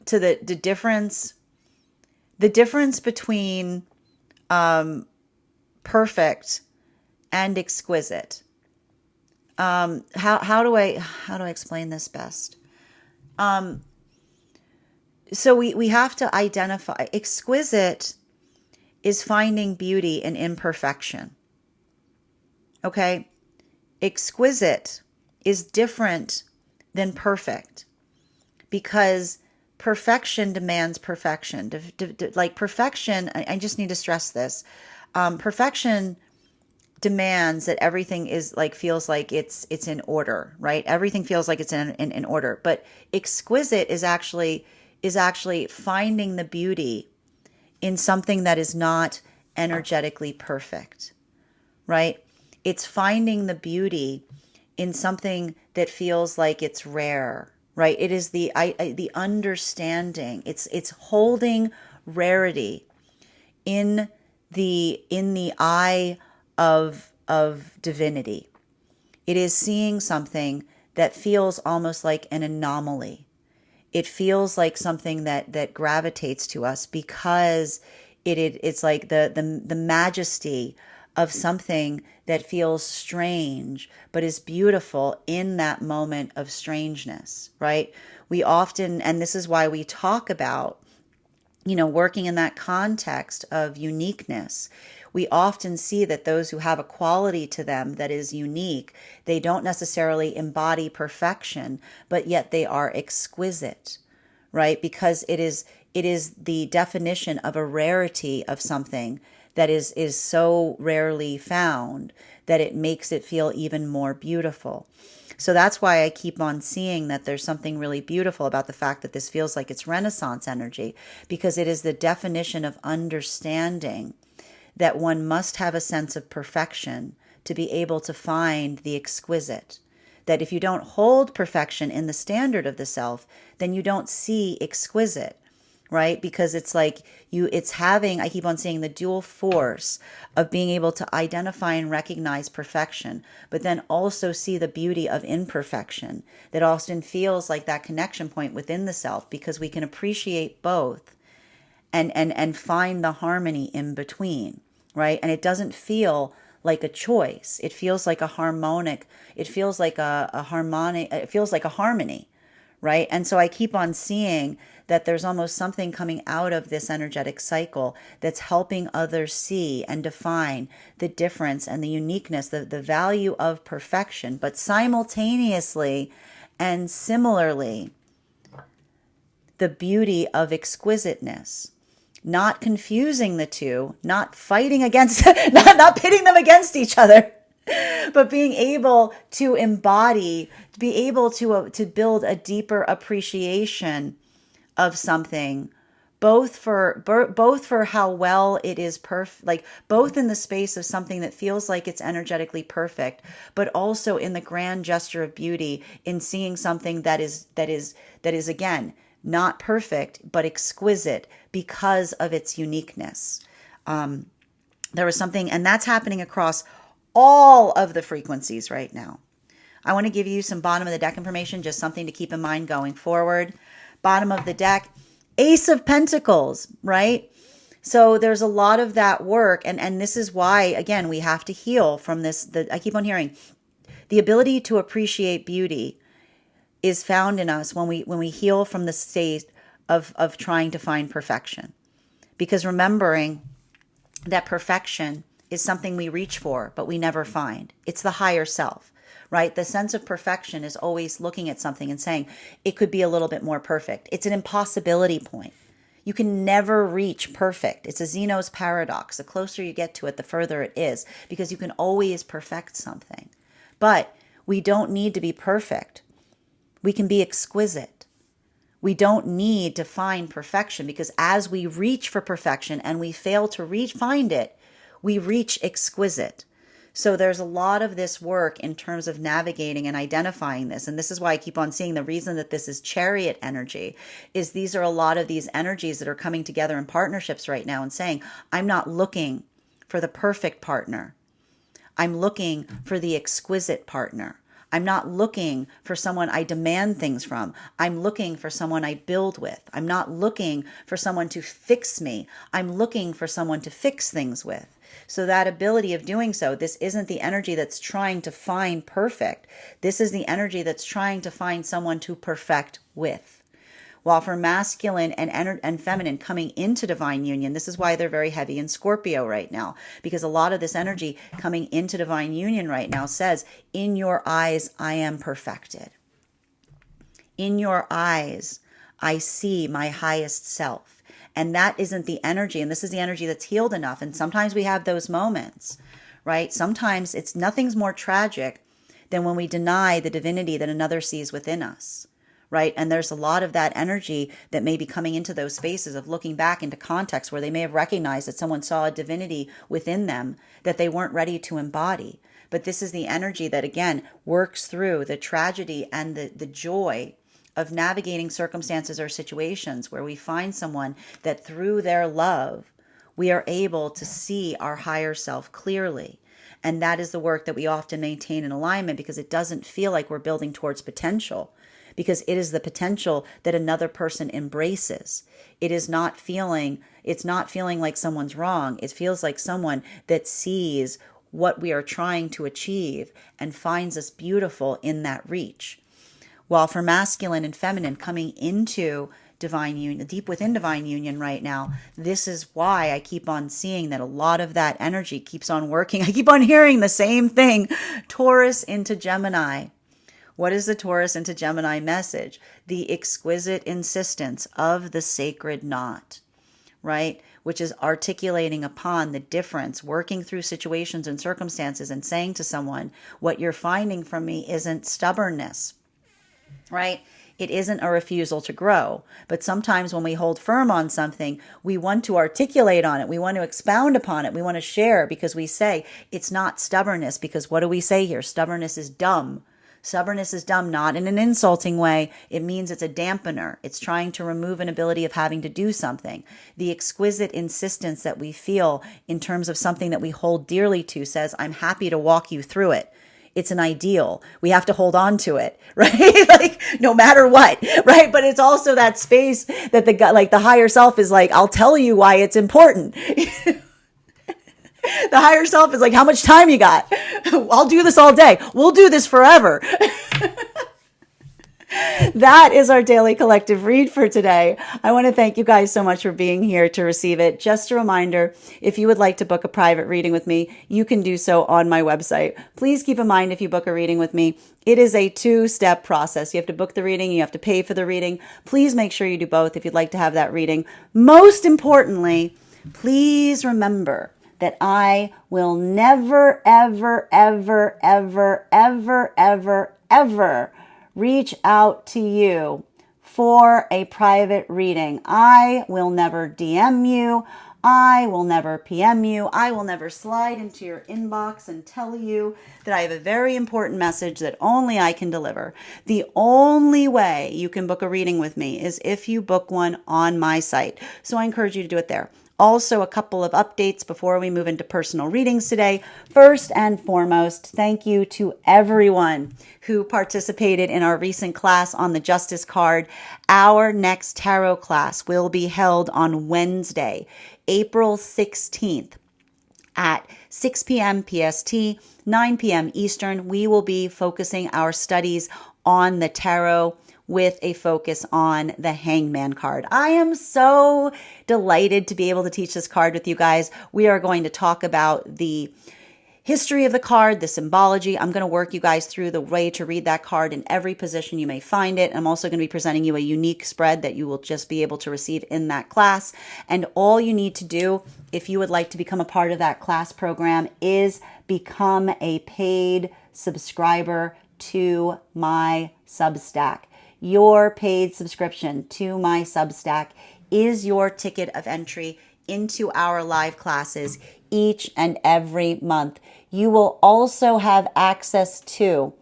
the difference. The difference between perfect and exquisite. How do I explain this best? So we have to identify, exquisite is finding beauty in imperfection. Okay? Exquisite is different than perfect, because perfection demands perfection. Like perfection, I just need to stress this. Perfection demands that everything is like, feels like it's in order, right? Everything feels like it's in order. But exquisite is actually finding the beauty in something that is not energetically perfect, right? It's finding the beauty in something that feels like it's rare, right? It is the understanding. It's holding rarity in the eye of divinity. It is seeing something that feels almost like an anomaly. It feels like something that gravitates to us, because it's like the majesty of something that feels strange but is beautiful in that moment of strangeness, right? We often, and this is why we talk about, working in that context of uniqueness. We often see that those who have a quality to them that is unique, they don't necessarily embody perfection, but yet they are exquisite, right? Because it is it is the definition of a rarity of something that is so rarely found that it makes it feel even more beautiful. So that's why I keep on seeing that there's something really beautiful about the fact that this feels like it's Renaissance energy, because it is the definition of understanding that one must have a sense of perfection to be able to find the exquisite. That if you don't hold perfection in the standard of the self, then you don't see exquisite, right? Because it's like it's having, I keep on seeing the dual force of being able to identify and recognize perfection, but then also see the beauty of imperfection that often feels like that connection point within the self, because we can appreciate both and find the harmony in between, right? And it doesn't feel like a choice. It feels like a harmonic, it feels like a harmonic, it feels like a harmony, right? And so I keep on seeing that there's almost something coming out of this energetic cycle that's helping others see and define the difference and the uniqueness, the value of perfection, but simultaneously and similarly, the beauty of exquisiteness. Not confusing the two, not fighting against, not pitting them against each other, but being able to embody, to be able to build a deeper appreciation of something, both for how well it is perfect, like both in the space of something that feels like it's energetically perfect, but also in the grand gesture of beauty in seeing something that is again not perfect but exquisite because of its uniqueness. There was something, and that's happening across all of the frequencies right now. I want to give you some bottom of the deck information, just something to keep in mind going forward. Bottom of the deck, Ace of Pentacles, right? So there's a lot of that work, and this is why, again, we have to heal from this. I keep on hearing the ability to appreciate beauty is found in us when we heal from the state of trying to find perfection. Because remembering that perfection is something we reach for, but we never find. It's the higher self, right? The sense of perfection is always looking at something and saying, it could be a little bit more perfect. It's an impossibility point. You can never reach perfect. It's a Zeno's paradox. The closer you get to it, the further it is, because you can always perfect something. But we don't need to be perfect. We can be exquisite. We don't need to find perfection, because as we reach for perfection and we fail to find it, we reach exquisite. So there's a lot of this work in terms of navigating and identifying this. And this is why I keep on seeing the reason that this is chariot energy is these are a lot of these energies that are coming together in partnerships right now and saying, I'm not looking for the perfect partner. I'm looking for the exquisite partner. I'm not looking for someone I demand things from. I'm looking for someone I build with. I'm not looking for someone to fix me. I'm looking for someone to fix things with. So that ability of doing so, this isn't the energy that's trying to find perfect. This is the energy that's trying to find someone to perfect with. While for masculine and feminine coming into divine union, this is why they're very heavy in Scorpio right now, because a lot of this energy coming into divine union right now says, in your eyes, I am perfected. In your eyes, I see my highest self. And that isn't the energy. And this is the energy that's healed enough. And sometimes we have those moments, right? Sometimes nothing's more tragic than when we deny the divinity that another sees within us. Right? And there's a lot of that energy that may be coming into those spaces of looking back into context where they may have recognized that someone saw a divinity within them that they weren't ready to embody. But this is the energy that, again, works through the tragedy and the joy of navigating circumstances or situations where we find someone that through their love, we are able to see our higher self clearly. And that is the work that we often maintain in alignment, because it doesn't feel like we're building towards potential. Because it is the potential that another person embraces. It's not feeling like someone's wrong. It feels like someone that sees what we are trying to achieve and finds us beautiful in that reach. While for masculine and feminine coming into divine union, deep within divine union right now, this is why I keep on seeing that a lot of that energy keeps on working. I keep on hearing the same thing, Taurus into Gemini. What is the Taurus into Gemini message? The exquisite insistence of the sacred knot, right? Which is articulating upon the difference, working through situations and circumstances and saying to someone, what you're finding from me isn't stubbornness, right? It isn't a refusal to grow. But sometimes when we hold firm on something, we want to articulate on it. We want to expound upon it. We want to share because we say it's not stubbornness. Because what do we say here? Stubbornness is dumb. Stubbornness is dumb, not in an insulting way. It means it's a dampener. It's trying to remove an ability of having to do something. The exquisite insistence that we feel in terms of something that we hold dearly to says, I'm happy to walk you through it. It's an ideal. We have to hold on to it, right? Like no matter what, right? But it's also that space that the higher self is like, I'll tell you why it's important. The higher self is like, how much time you got? I'll do this all day. We'll do this forever. That is our daily collective read for today. I want to thank you guys so much for being here to receive it. Just a reminder, if you would like to book a private reading with me, you can do so on my website. Please keep in mind if you book a reading with me, it is a 2-step process. You have to book the reading, you have to pay for the reading. Please make sure you do both if you'd like to have that reading. Most importantly, please remember that I will never, ever, ever, ever, ever, ever, ever reach out to you for a private reading. I will never DM you. I will never PM you. I will never slide into your inbox and tell you that I have a very important message that only I can deliver. The only way you can book a reading with me is if you book one on my site. So I encourage you to do it there. Also, a couple of updates before we move into personal readings today. First and foremost, thank you to everyone who participated in our recent class on the Justice card. Our next tarot class will be held on Wednesday, April 16th at 6 p.m. PST, 9 p.m. Eastern. We will be focusing our studies on the tarot with a focus on the Hangman card. I am so delighted to be able to teach this card with you guys. We are going to talk about the history of the card, the symbology. I'm going to work you guys through the way to read that card in every position you may find it. I'm also going to be presenting you a unique spread that you will just be able to receive in that class. And all you need to do, if you would like to become a part of that class program, is become a paid subscriber to my Substack. Your paid subscription to my Substack is your ticket of entry into our live classes each and every month. You will also have access to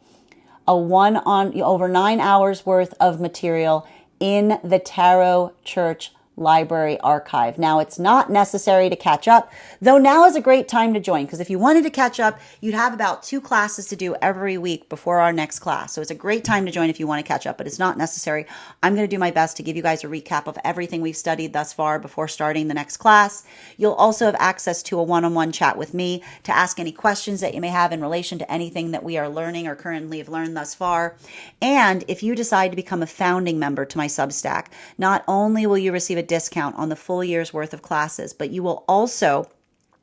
a over 9 hours worth of material in the Tarot Church Library Archive. Now, it's not necessary to catch up, though now is a great time to join, because if you wanted to catch up, you'd have about 2 classes to do every week before our next class. So it's a great time to join if you want to catch up, but it's not necessary. I'm going to do my best to give you guys a recap of everything we've studied thus far before starting the next class. You'll also have access to a one-on-one chat with me to ask any questions that you may have in relation to anything that we are learning or currently have learned thus far. And if you decide to become a founding member to my Substack, not only will you receive a discount on the full year's worth of classes, but you will also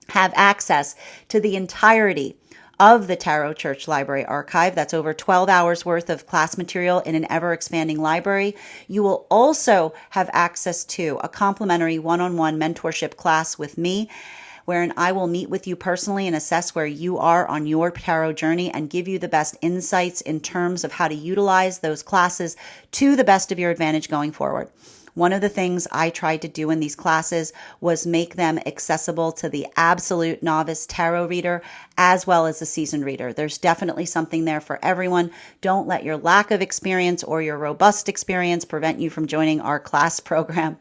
have access to the entirety of the Tarot Church Library Archive. That's over 12 hours worth of class material in an ever-expanding library. You will also have access to a complimentary one-on-one mentorship class with me, wherein I will meet with you personally and assess where you are on your tarot journey and give you the best insights in terms of how to utilize those classes to the best of your advantage going forward. One of the things I tried to do in these classes was make them accessible to the absolute novice tarot reader as well as the seasoned reader. There's definitely something there for everyone. Don't let your lack of experience or your robust experience prevent you from joining our class program.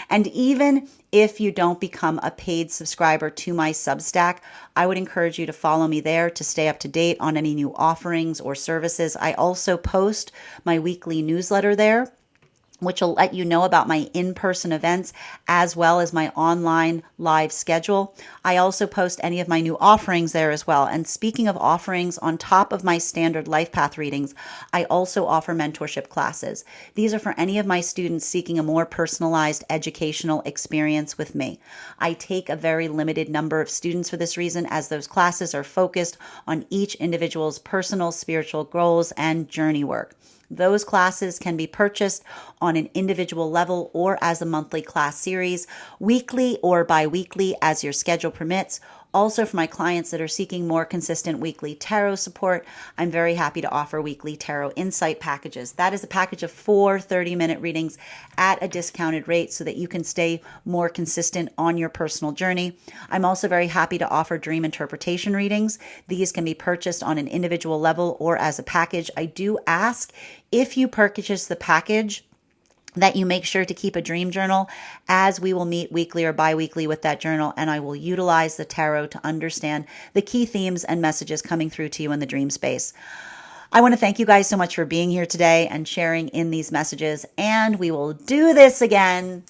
And even if you don't become a paid subscriber to my Substack, I would encourage you to follow me there to stay up to date on any new offerings or services. I also post my weekly newsletter there, which will let you know about my in-person events as well as my online live schedule. I also post any of my new offerings there as well. And speaking of offerings, on top of my standard life path readings, I also offer mentorship classes. These are for any of my students seeking a more personalized educational experience with me. I take a very limited number of students for this reason, as those classes are focused on each individual's personal spiritual goals and journey work. Those classes can be purchased on an individual level or as a monthly class series, weekly or bi-weekly as your schedule permits. Also, for my clients that are seeking more consistent weekly tarot support, I'm very happy to offer weekly tarot insight packages. That is a package of 4 30-minute readings at a discounted rate so that you can stay more consistent on your personal journey. I'm also very happy to offer dream interpretation readings. These can be purchased on an individual level or as a package. I do ask, if you purchase the package, that you make sure to keep a dream journal, as we will meet weekly or bi-weekly with that journal, and I will utilize the tarot to understand the key themes and messages coming through to you in the dream space. I want to thank you guys so much for being here today and sharing in these messages, and we will do this again